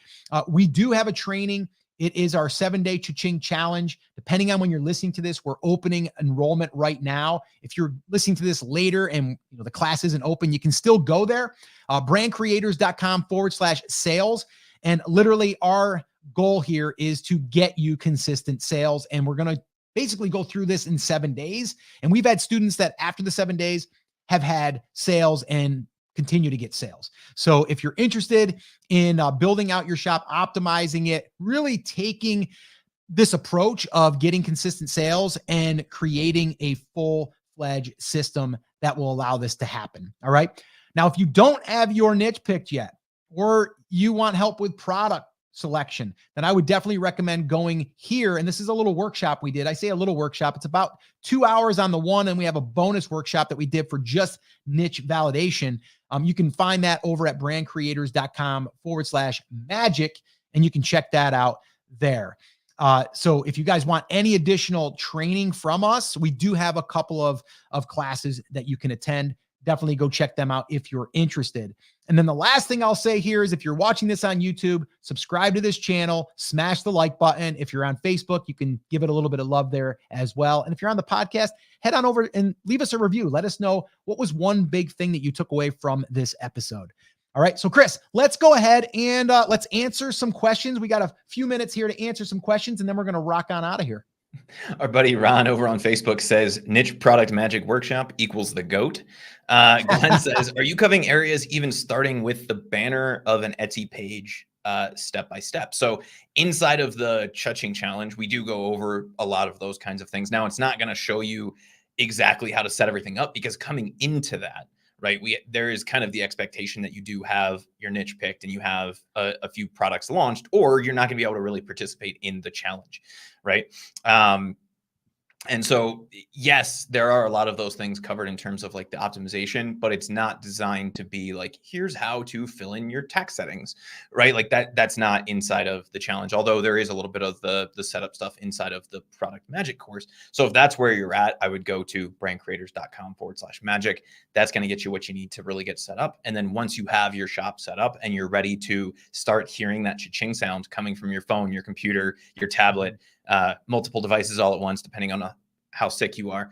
We do have a training. It is our 7-day Cha-Ching Challenge. Depending on when you're listening to this, we're opening enrollment right now. If you're listening to this later and the class isn't open, you can still go there. Brandcreators.com/sales. And literally our goal here is to get you consistent sales. And we're going to basically go through this in 7 days. And we've had students that after the 7 days have had sales and continue to get sales. So if you're interested in building out your shop, optimizing it, really taking this approach of getting consistent sales and creating a full-fledged system that will allow this to happen. All right. Now, if you don't have your niche picked yet, or you want help with product selection, then I would definitely recommend going here. And this is a little workshop we did. I say a little workshop. It's about 2 hours on the one, and we have a bonus workshop that we did for just niche validation. You can find that over at brandcreators.com/magic, and you can check that out there. So if you guys want any additional training from us, we do have a couple of classes that you can attend. Definitely go check them out if you're interested. And then the last thing I'll say here is if you're watching this on YouTube, subscribe to this channel, smash the like button. If you're on Facebook, you can give it a little bit of love there as well. And if you're on the podcast, head on over and leave us a review. Let us know what was one big thing that you took away from this episode. All right. So Chris, let's go ahead and let's answer some questions. We got a few minutes here to answer some questions, and then we're going to rock on out of here. Our buddy Ron over on Facebook says niche product magic workshop equals the GOAT. Glenn says, are you covering areas even starting with the banner of an Etsy page step by step? So inside of the Cha-Ching Challenge, we do go over a lot of those kinds of things. Now, it's not going to show you exactly how to set everything up, because coming into that, right, there is kind of the expectation that you do have your niche picked and you have a few products launched, or you're not going to be able to really participate in the challenge, right? And so, yes, there are a lot of those things covered in terms of like the optimization, but it's not designed to be like, here's how to fill in your tax settings, right? Like that's not inside of the challenge, although there is a little bit of the setup stuff inside of the product magic course. So if that's where you're at, I would go to brandcreators.com/magic. That's going to get you what you need to really get set up. And then once you have your shop set up and you're ready to start hearing that cha-ching sound coming from your phone, your computer, your tablet, multiple devices all at once, depending on how sick you are,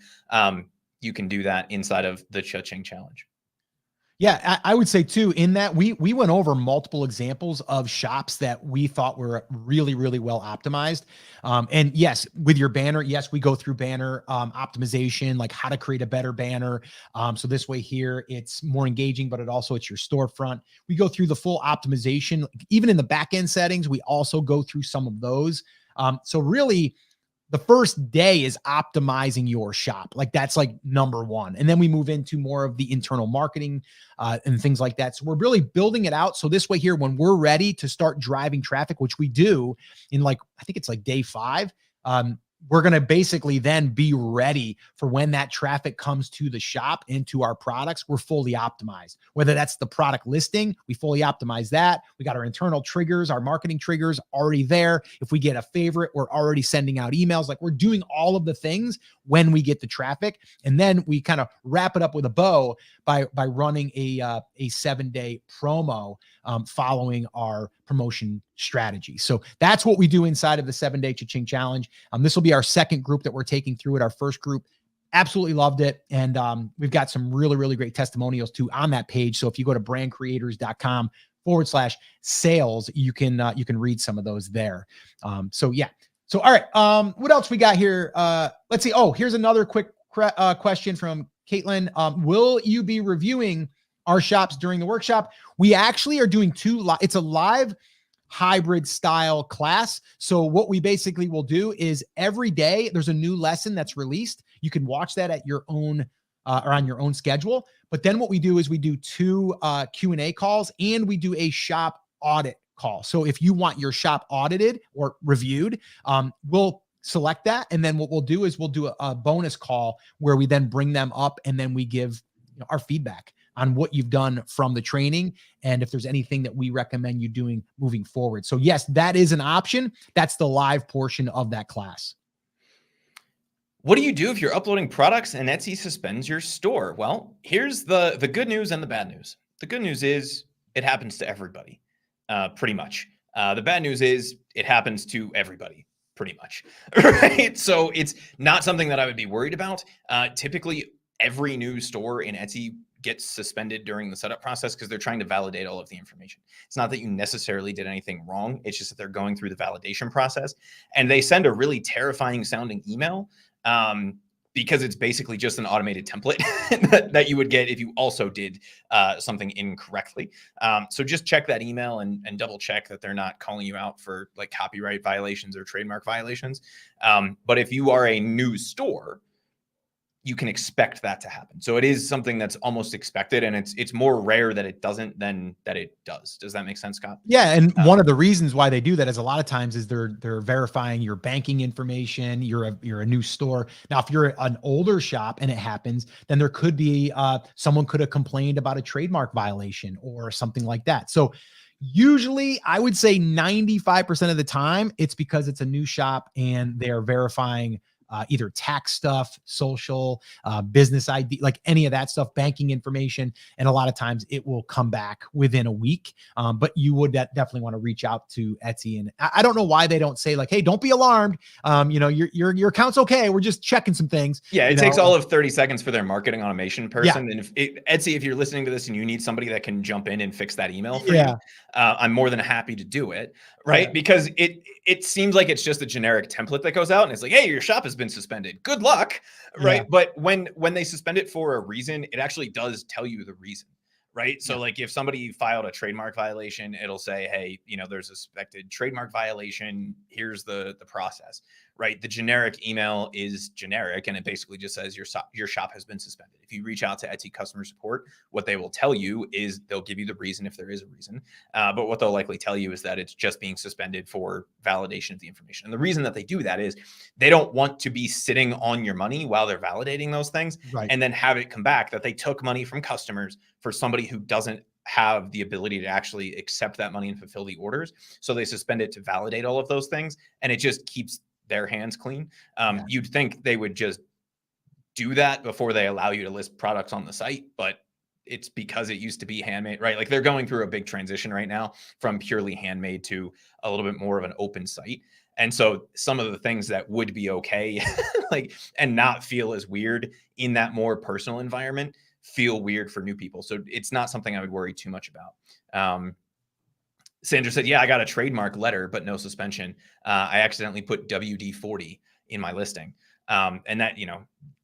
you can do that inside of the Cha-Ching Challenge. Yeah, I would say too, in that we went over multiple examples of shops that we thought were really, really well optimized. And yes, with your banner, yes, we go through banner optimization, like how to create a better banner. So this way here, it's more engaging, but it's your storefront. We go through the full optimization. Even in the back end settings, we also go through some of those. So really, the first day is optimizing your shop. Like that's like number one. And then we move into more of the internal marketing and things like that. So we're really building it out. So this way here, when we're ready to start driving traffic, which we do in I think it's like day 5, we're going to basically then be ready for when that traffic comes to the shop and to our products. We're fully optimized, whether that's the product listing, we fully optimize that. We got our internal triggers, our marketing triggers already there. If we get a favorite, we're already sending out emails. Like we're doing all of the things when we get the traffic. And then we kind of wrap it up with a bow by running a 7-day promo following our promotion strategy. So that's what we do inside of the 7-day Cha-Ching Challenge. This will be our second group that we're taking through it. Our first group absolutely loved it. And we've got some really, really great testimonials too on that page. So if you go to brandcreators.com/sales, you can read some of those there. So yeah. So, all right. What else we got here? Let's see. Oh, here's another quick question from Caitlin. Will you be reviewing our shops during the workshop? We actually are doing it's a live hybrid style class. So what we basically will do is every day there's a new lesson that's released. You can watch that at your own or on your own schedule. But then what we do is we do 2 Q&A calls, and we do a shop audit call. So if you want your shop audited or reviewed, we'll select that. And then what we'll do is we'll do a bonus call where we then bring them up and then we give our feedback on what you've done from the training and if there's anything that we recommend you doing moving forward. So yes, that is an option. That's the live portion of that class. What do you do if you're uploading products and Etsy suspends your store? Well, here's the good news and the bad news. The good news is it happens to everybody, pretty much. The bad news is it happens to everybody, pretty much, right? So it's not something that I would be worried about. Typically, every new store in Etsy gets suspended during the setup process because they're trying to validate all of the information. It's not that you necessarily did anything wrong. It's just that they're going through the validation process, and they send a really terrifying sounding email because it's basically just an automated template that you would get if you also did something incorrectly. So just check that email and double check that they're not calling you out for like copyright violations or trademark violations. But if you are a new store, you can expect that to happen. So it is something that's almost expected, and it's more rare that it doesn't than that it does. Does that make sense, Scott? Yeah, and one of the reasons why they do that is a lot of times is they're verifying your banking information. You're a new store. Now, if you're an older shop and it happens, then there could be someone could have complained about a trademark violation or something like that. So usually I would say 95% of the time it's because it's a new shop and they're verifying either tax stuff, social, business ID, like any of that stuff, banking information. And a lot of times it will come back within a week. But you would definitely want to reach out to Etsy. And I don't know why they don't say like, hey, don't be alarmed. Your account's okay. We're just checking some things. Yeah, it takes all of 30 seconds for their marketing automation person. Yeah. And Etsy, if you're listening to this and you need somebody that can jump in and fix that email for you, I'm more than happy to do it. Right. Yeah. Because it seems like it's just a generic template that goes out and it's like, hey, your shop has been suspended. Good luck. Right. Yeah. But when they suspend it for a reason, it actually does tell you the reason. Right. So like if somebody filed a trademark violation, it'll say, hey, there's a suspected trademark violation. Here's the process. Right. The generic email is generic, and it basically just says your shop has been suspended. If you reach out to Etsy customer support, what they will tell you is they'll give you the reason if there is a reason. But what they'll likely tell you is that it's just being suspended for validation of the information. And the reason that they do that is they don't want to be sitting on your money while they're validating those things, right, and then have it come back that they took money from customers for somebody who doesn't have the ability to actually accept that money and fulfill the orders. So they suspend it to validate all of those things, and it just keeps their hands clean. You'd think they would just do that before they allow you to list products on the site, but it's because it used to be handmade, right? Like they're going through a big transition right now from purely handmade to a little bit more of an open site. And so some of the things that would be okay, like, and not feel as weird in that more personal environment feel weird for new people. So it's not something I would worry too much about. Sandra said, yeah, I got a trademark letter, but no suspension. I accidentally put WD-40 in my listing. And that,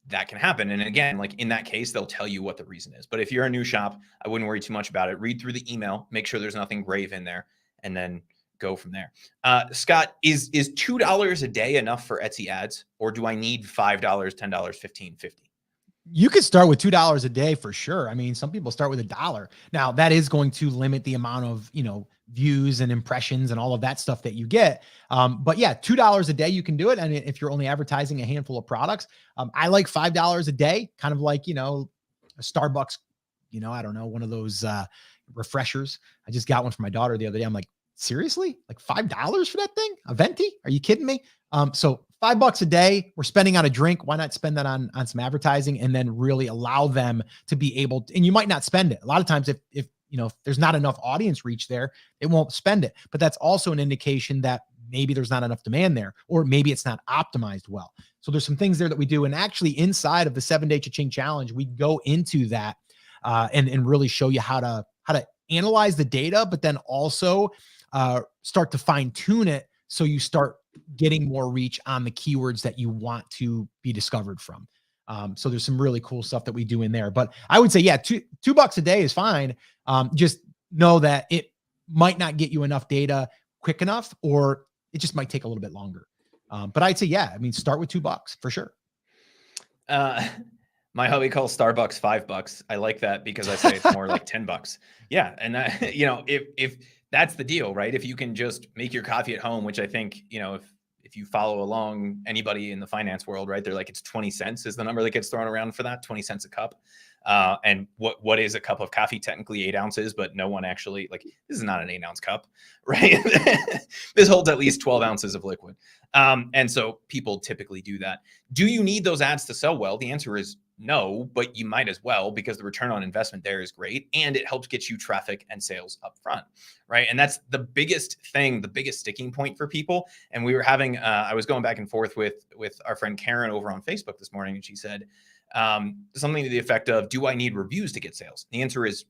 that can happen. And again, like in that case, they'll tell you what the reason is. But if you're a new shop, I wouldn't worry too much about it. Read through the email, make sure there's nothing grave in there, and then go from there. Scott, is $2 a day enough for Etsy ads, or do I need $5, $10, $15, $50? You could start with $2 a day for sure. I mean, some people start with $1. Now that is going to limit the amount of, views and impressions and all of that stuff that you get. But yeah, $2 a day, you can do it. And if you're only advertising a handful of products, I like $5 a day, kind of like, a Starbucks, I don't know, one of those refreshers. I just got one for my daughter the other day. I'm like, seriously? Like $5 for that thing? A venti? Are you kidding me? So $5 a day, we're spending on a drink. Why not spend that on some advertising and then really allow them to be able to, and you might not spend it. A lot of times if there's not enough audience reach there, it won't spend it. But that's also an indication that maybe there's not enough demand there, or maybe it's not optimized well. So there's some things there that we do. And actually inside of the 7-day Cha-Ching challenge, we go into that and really show you how to analyze the data, but then also start to fine tune it. So you start getting more reach on the keywords that you want to be discovered from. So there's some really cool stuff that we do in there, but I would say, yeah, $2 a day is fine. Just know that it might not get you enough data quick enough, or it just might take a little bit longer. But I'd say, yeah, I mean, start with $2 for sure. My hubby calls Starbucks $5. I like that because I say it's more like $10. Yeah. And that, if that's the deal, right? If you can just make your coffee at home, which I think, if you follow along anybody in the finance world, right, they're like, it's 20 cents is the number that gets thrown around for that, 20 cents a cup. And what is a cup of coffee? Technically 8 ounces, but no one actually, like, this is not an 8-ounce cup, right? This holds at least 12 ounces of liquid. And so people typically do that. Do you need those ads to sell well? The answer is no, but you might as well, because the return on investment there is great and it helps get you traffic and sales up front, right? And that's the biggest thing, the biggest sticking point for people. And we were having, I was going back and forth with our friend Karen over on Facebook this morning, and she said something to the effect of, do I need reviews to get sales? The answer is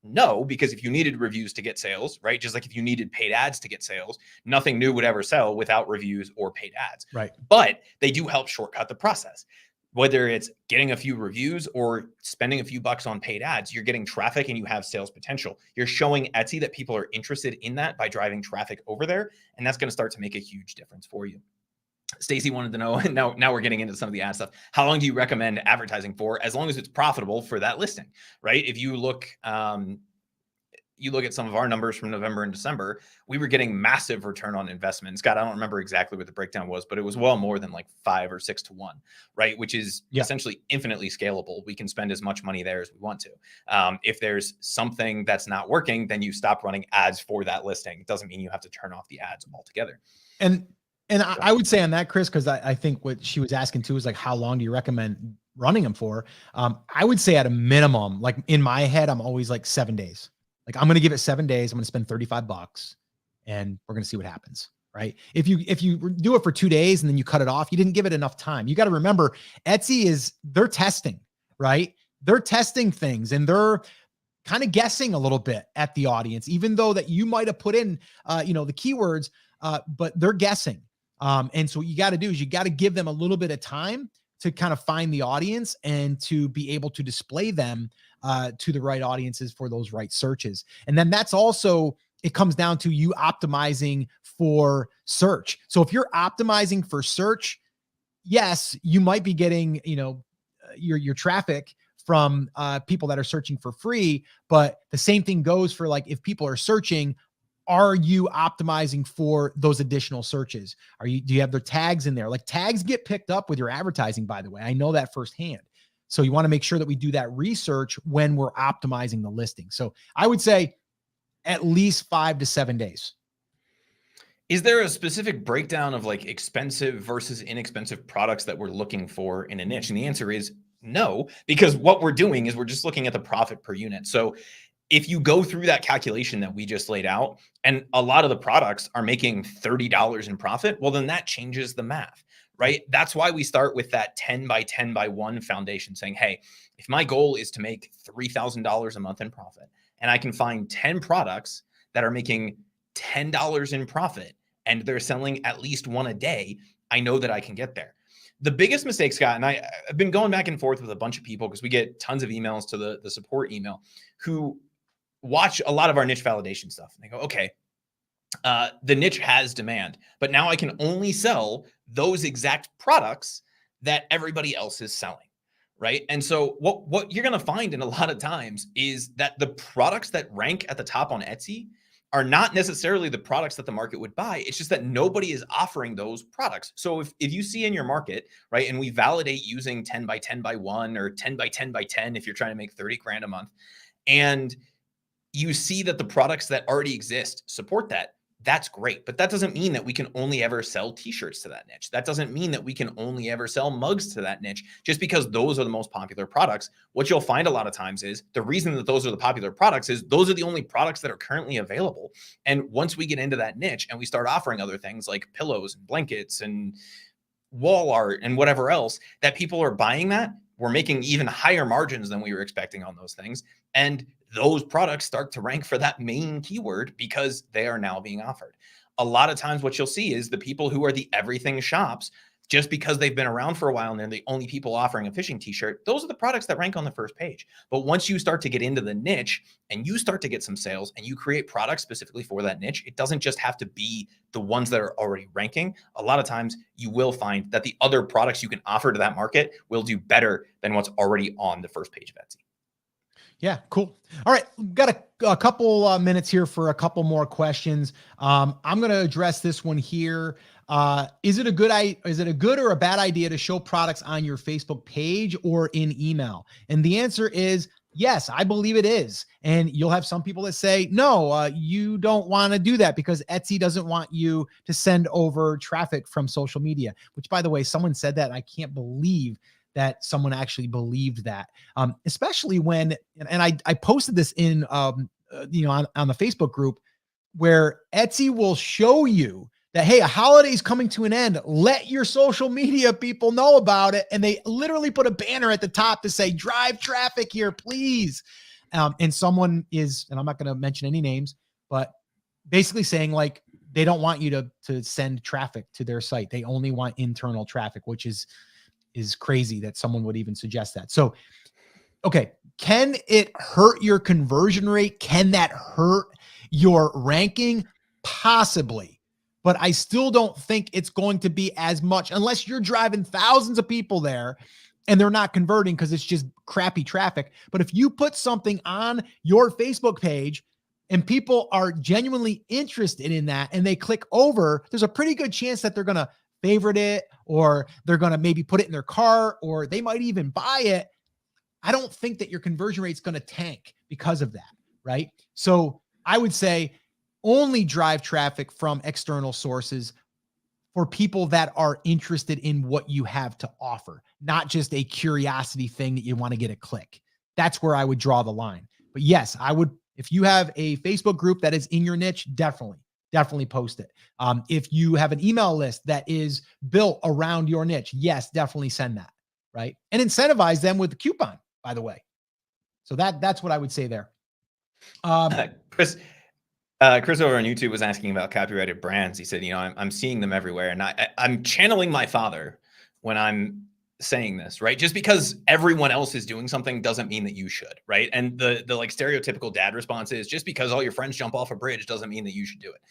no, because if you needed reviews to get sales, right, just like if you needed paid ads to get sales, nothing new would ever sell without reviews or paid ads. Right. But they do help shortcut the process. Whether it's getting a few reviews or spending a few bucks on paid ads, you're getting traffic and you have sales potential. You're showing Etsy that people are interested in that by driving traffic over there. And that's going to start to make a huge difference for you. Stacy wanted to know, and now we're getting into some of the ad stuff. How long do you recommend advertising for? As long as it's profitable for that listing, right? If you look at some of our numbers from November and December, we were getting massive return on investment. Scott, I don't remember exactly what the breakdown was, but it was well more than like 5 or 6 to 1, right? Which is essentially infinitely scalable. We can spend as much money there as we want to. If there's something that's not working, then you stop running ads for that listing. It doesn't mean you have to turn off the ads altogether. And I would say on that, Chris, because I think what she was asking too is like, how long do you recommend running them for? I would say at a minimum, like in my head, I'm always like 7 days. Like, I'm going to give it 7 days. I'm going to spend $35 and we're going to see what happens. Right. If you do it for 2 days and then you cut it off, you didn't give it enough time. You got to remember, Etsy they're testing, right? They're testing things and they're kind of guessing a little bit at the audience, even though that you might've put in, the keywords, but they're guessing. And so what you got to do is you got to give them a little bit of time to kind of find the audience and to be able to display them to the right audiences for those right searches. And then that's also, it comes down to you optimizing for search. So if you're optimizing for search, yes, you might be getting, your traffic from people that are searching for free, but the same thing goes for like, if people are searching, are you optimizing for those additional searches? Do you have their tags in there? Like, tags get picked up with your advertising, by the way. I know that firsthand. So you want to make sure that we do that research when we're optimizing the listing. So I would say at least 5 to 7 days. Is there a specific breakdown of like expensive versus inexpensive products that we're looking for in a niche? And the answer is no, because what we're doing is we're just looking at the profit per unit. So if you go through that calculation that we just laid out, and a lot of the products are making $30 in profit, well, then that changes the math, right? That's why we start with that 10 by 10 by 1 foundation, saying, hey, if my goal is to make $3,000 a month in profit, and I can find 10 products that are making $10 in profit, and they're selling at least one a day, I know that I can get there. The biggest mistake, Scott, and I've been going back and forth with a bunch of people because we get tons of emails to the support email, who watch a lot of our niche validation stuff. And they go, okay, the niche has demand, but now I can only sell those exact products that everybody else is selling, right? And so what you're going to find in a lot of times is that the products that rank at the top on Etsy are not necessarily the products that the market would buy. It's just that nobody is offering those products. So if you see in your market, right, and we validate using 10 by 10 by 1 or 10 by 10 by 10 if you're trying to make 30 grand a month, and you see that the products that already exist support that, that's great. But that doesn't mean that we can only ever sell t-shirts to that niche. That doesn't mean that we can only ever sell mugs to that niche just because those are the most popular products. What you'll find a lot of times is the reason that those are the popular products is those are the only products that are currently available. And once we get into that niche and we start offering other things like pillows and blankets and wall art and whatever else, that people are buying that, we're making even higher margins than we were expecting on those things. And those products start to rank for that main keyword because they are now being offered. A lot of times what you'll see is the people who are the everything shops, just because they've been around for a while and they're the only people offering a fishing t-shirt, those are the products that rank on the first page. But once you start to get into the niche and you start to get some sales and you create products specifically for that niche, it doesn't just have to be the ones that are already ranking. A lot of times you will find that the other products you can offer to that market will do better than what's already on the first page of Etsy. Yeah, cool. All right, we've got a couple minutes here for a couple more questions. I'm going to address this one here. Is it a good or a bad idea to show products on your Facebook page or in email? And the answer is yes, I believe it is. And you'll have some people that say, no, you don't want to do that because Etsy doesn't want you to send over traffic from social media, which, by the way, someone said that. And I can't believe that someone actually believed that, especially when, and I posted this in, on the Facebook group, where Etsy will show you that, hey, a holiday is coming to an end. Let your social media people know about it. And they literally put a banner at the top to say, drive traffic here, please. And someone is, and I'm not going to mention any names, but basically saying like, they don't want you to send traffic to their site. They only want internal traffic, which is crazy that someone would even suggest that. So, okay. Can it hurt your conversion rate? Can that hurt your ranking? Possibly. But I still don't think it's going to be as much unless you're driving thousands of people there and they're not converting because it's just crappy traffic. But if you put something on your Facebook page and people are genuinely interested in that and they click over, there's a pretty good chance that they're going to favorite it, or they're going to maybe put it in their cart, or they might even buy it. I don't think that your conversion rate is going to tank because of that, right? So I would say only drive traffic from external sources for people that are interested in what you have to offer, not just a curiosity thing that you want to get a click. That's where I would draw the line. But yes, I would, if you have a Facebook group that is in your niche, definitely post it. If you have an email list that is built around your niche, yes, definitely send that, right? And incentivize them with the coupon, by the way. So that's what I would say there. Chris over on YouTube was asking about copyrighted brands. He said, I'm seeing them everywhere, and I'm channeling my father when I'm saying this, right? Just because everyone else is doing something doesn't mean that you should, right? And the like stereotypical dad response is, just because all your friends jump off a bridge doesn't mean that you should do it.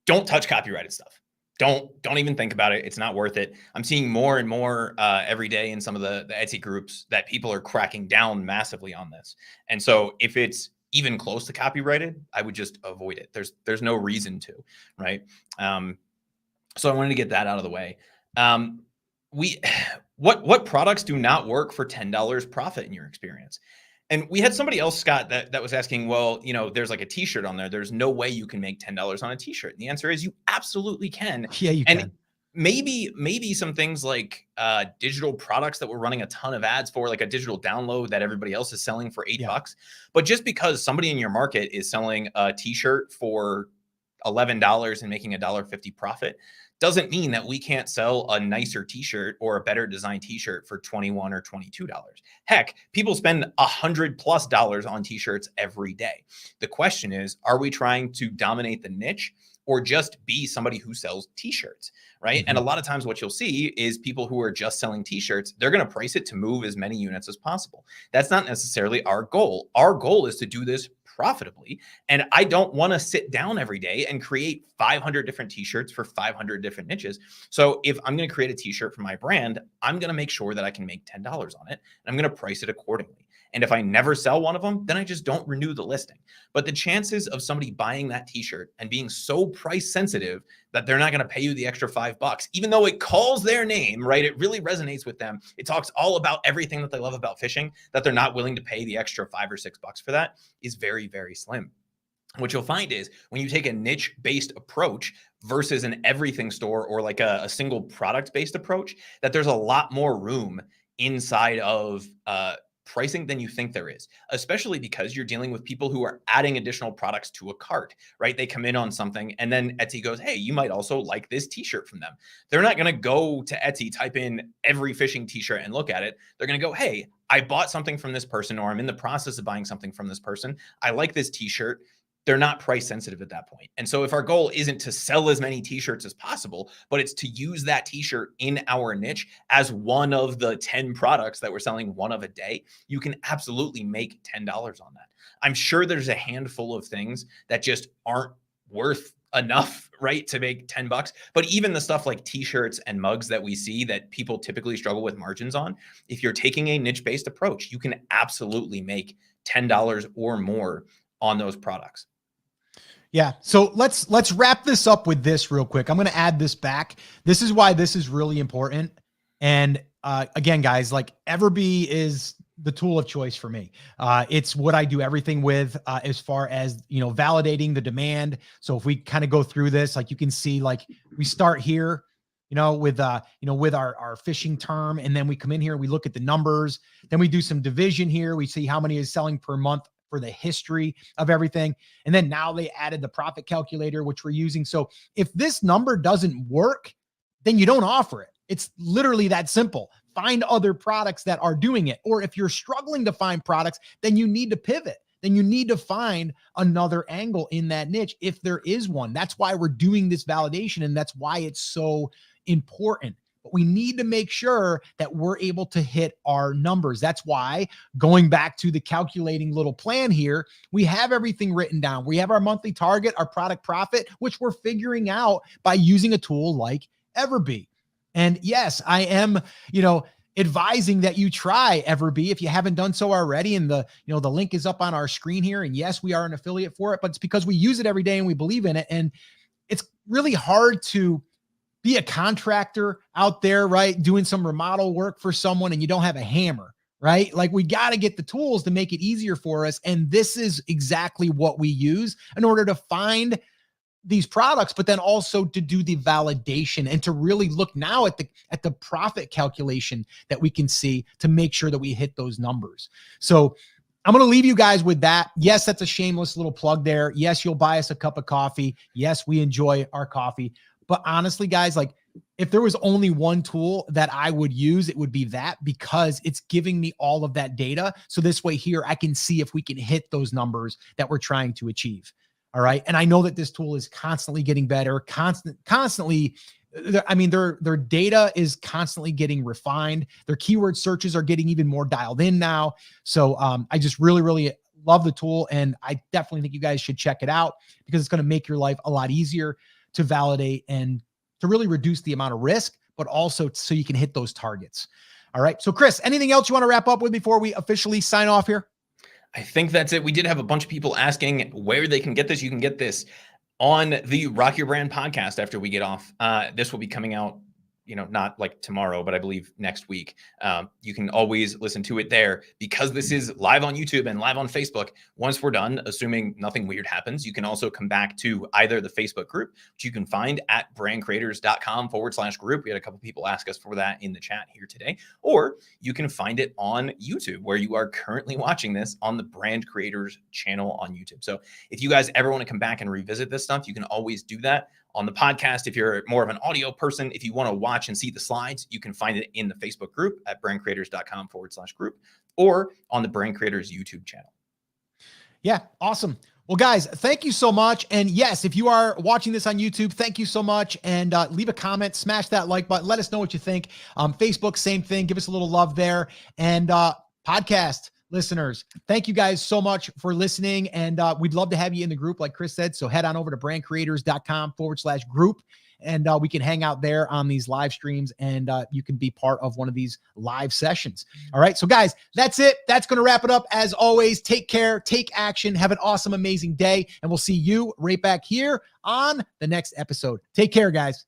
Don't touch copyrighted stuff. Don't even think about it. It's not worth it. I'm seeing more and more every day in some of the Etsy groups that people are cracking down massively on this. And so if it's even close to copyrighted, I would just avoid it. There's no reason to, right? So I wanted to get that out of the way. What products do not work for $10 profit in your experience? And we had somebody else, Scott, that was asking, well, there's like a t-shirt on there. There's no way you can make $10 on a t-shirt. And the answer is you absolutely can. Yeah, you can. Maybe some things like digital products that we're running a ton of ads for, like a digital download that everybody else is selling for $8. But just because somebody in your market is selling a t-shirt for $11 and making $1.50 profit doesn't mean that we can't sell a nicer t-shirt or a better designed t-shirt for $21 or $22. Heck, people spend $100+ on t-shirts every day. The question is, are we trying to dominate the niche or just be somebody who sells t-shirts, right? And a lot of times what you'll see is people who are just selling t-shirts, they're going to price it to move as many units as possible. That's not necessarily our goal. Our goal is to do this profitably. And I don't want to sit down every day and create 500 different t-shirts for 500 different niches. So if I'm going to create a t-shirt for my brand, I'm going to make sure that I can make $10 on it, and I'm going to price it accordingly. And if I never sell one of them, then I just don't renew the listing. But the chances of somebody buying that t-shirt and being so price sensitive that they're not going to pay you the extra $5, even though it calls their name, right? It really resonates with them. It talks all about everything that they love about fishing, that they're not willing to pay the extra $5 or $6 for that is very, very slim. What you'll find is when you take a niche-based approach versus an everything store or like a single product-based approach, that there's a lot more room inside of pricing than you think there is, especially because you're dealing with people who are adding additional products to a cart, right? They come in on something and then Etsy goes, hey, you might also like this t-shirt from them. They're not going to go to Etsy, type in every fishing t-shirt and look at it. They're going to go, hey, I bought something from this person, or I'm in the process of buying something from this person. I like this t-shirt. They're not price sensitive at that point. And so if our goal isn't to sell as many t-shirts as possible, but it's to use that t-shirt in our niche as one of the 10 products that we're selling one of a day, you can absolutely make $10 on that. I'm sure there's a handful of things that just aren't worth enough, right, to make $10. But even the stuff like t-shirts and mugs that we see that people typically struggle with margins on, if you're taking a niche-based approach, you can absolutely make $10 or more on those products. Yeah. So let's wrap this up with this real quick. I'm going to add this back. This is why this is really important. And again, guys, like Everbee is the tool of choice for me. It's what I do everything with as far as, validating the demand. So if we kind of go through this, like you can see, like we start here, with our fishing term, and then we come in here, we look at the numbers, then we do some division here. We see how many is selling per month for the history of everything. And then now they added the profit calculator, which we're using. So if this number doesn't work, then you don't offer it. It's literally that simple. Find other products that are doing it. Or if you're struggling to find products, then you need to pivot. Then you need to find another angle in that niche if there is one. That's why we're doing this validation, and that's why it's so important. But we need to make sure that we're able to hit our numbers. That's why, going back to the calculating little plan here, we have everything written down. We have our monthly target, our product profit, which we're figuring out by using a tool like Everbee. And yes, I am, advising that you try Everbee if you haven't done so already. And the link is up on our screen here. And yes, we are an affiliate for it, but it's because we use it every day and we believe in it. And it's really hard to be a contractor out there, right? Doing some remodel work for someone and you don't have a hammer, right? Like, we got to get the tools to make it easier for us. And this is exactly what we use in order to find these products, but then also to do the validation and to really look now at the profit calculation that we can see to make sure that we hit those numbers. So I'm going to leave you guys with that. Yes, that's a shameless little plug there. Yes, you'll buy us a cup of coffee. Yes, we enjoy our coffee. But honestly, guys, like, if there was only one tool that I would use, it would be that, because it's giving me all of that data. So this way here, I can see if we can hit those numbers that we're trying to achieve. All right. And I know that this tool is constantly getting better, constantly. I mean, their data is constantly getting refined. Their keyword searches are getting even more dialed in now. So I just really, really love the tool. And I definitely think you guys should check it out, because it's going to make your life a lot easier to validate and to really reduce the amount of risk, but also so you can hit those targets. All right. So Chris, anything else you want to wrap up with before we officially sign off here? I think that's it. We did have a bunch of people asking where they can get this. You can get this on the Rock Your Brand podcast after we get off. This will be coming out, not like tomorrow, but I believe next week. You can always listen to it there, because this is live on YouTube and live on Facebook. Once we're done, assuming nothing weird happens, you can also come back to either the Facebook group, which you can find at brandcreators.com/group. We had a couple people ask us for that in the chat here today, or you can find it on YouTube, where you are currently watching this on the Brand Creators channel on YouTube. So if you guys ever want to come back and revisit this stuff, you can always do that on the podcast. If you're more of an audio person, if you want to watch and see the slides, you can find it in the Facebook group at brandcreators.com/group, or on the Brand Creators YouTube channel. Yeah. Awesome. Well, guys, thank you so much. And yes, if you are watching this on YouTube, thank you so much. And leave a comment, smash that like button. Let us know what you think. Facebook, same thing. Give us a little love there. And podcast listeners, thank you guys so much for listening. And we'd love to have you in the group, like Chris said. So head on over to brandcreators.com/group. And we can hang out there on these live streams, and you can be part of one of these live sessions. All right. So guys, that's it. That's going to wrap it up. As always, take care, take action, have an awesome, amazing day. And we'll see you right back here on the next episode. Take care, guys.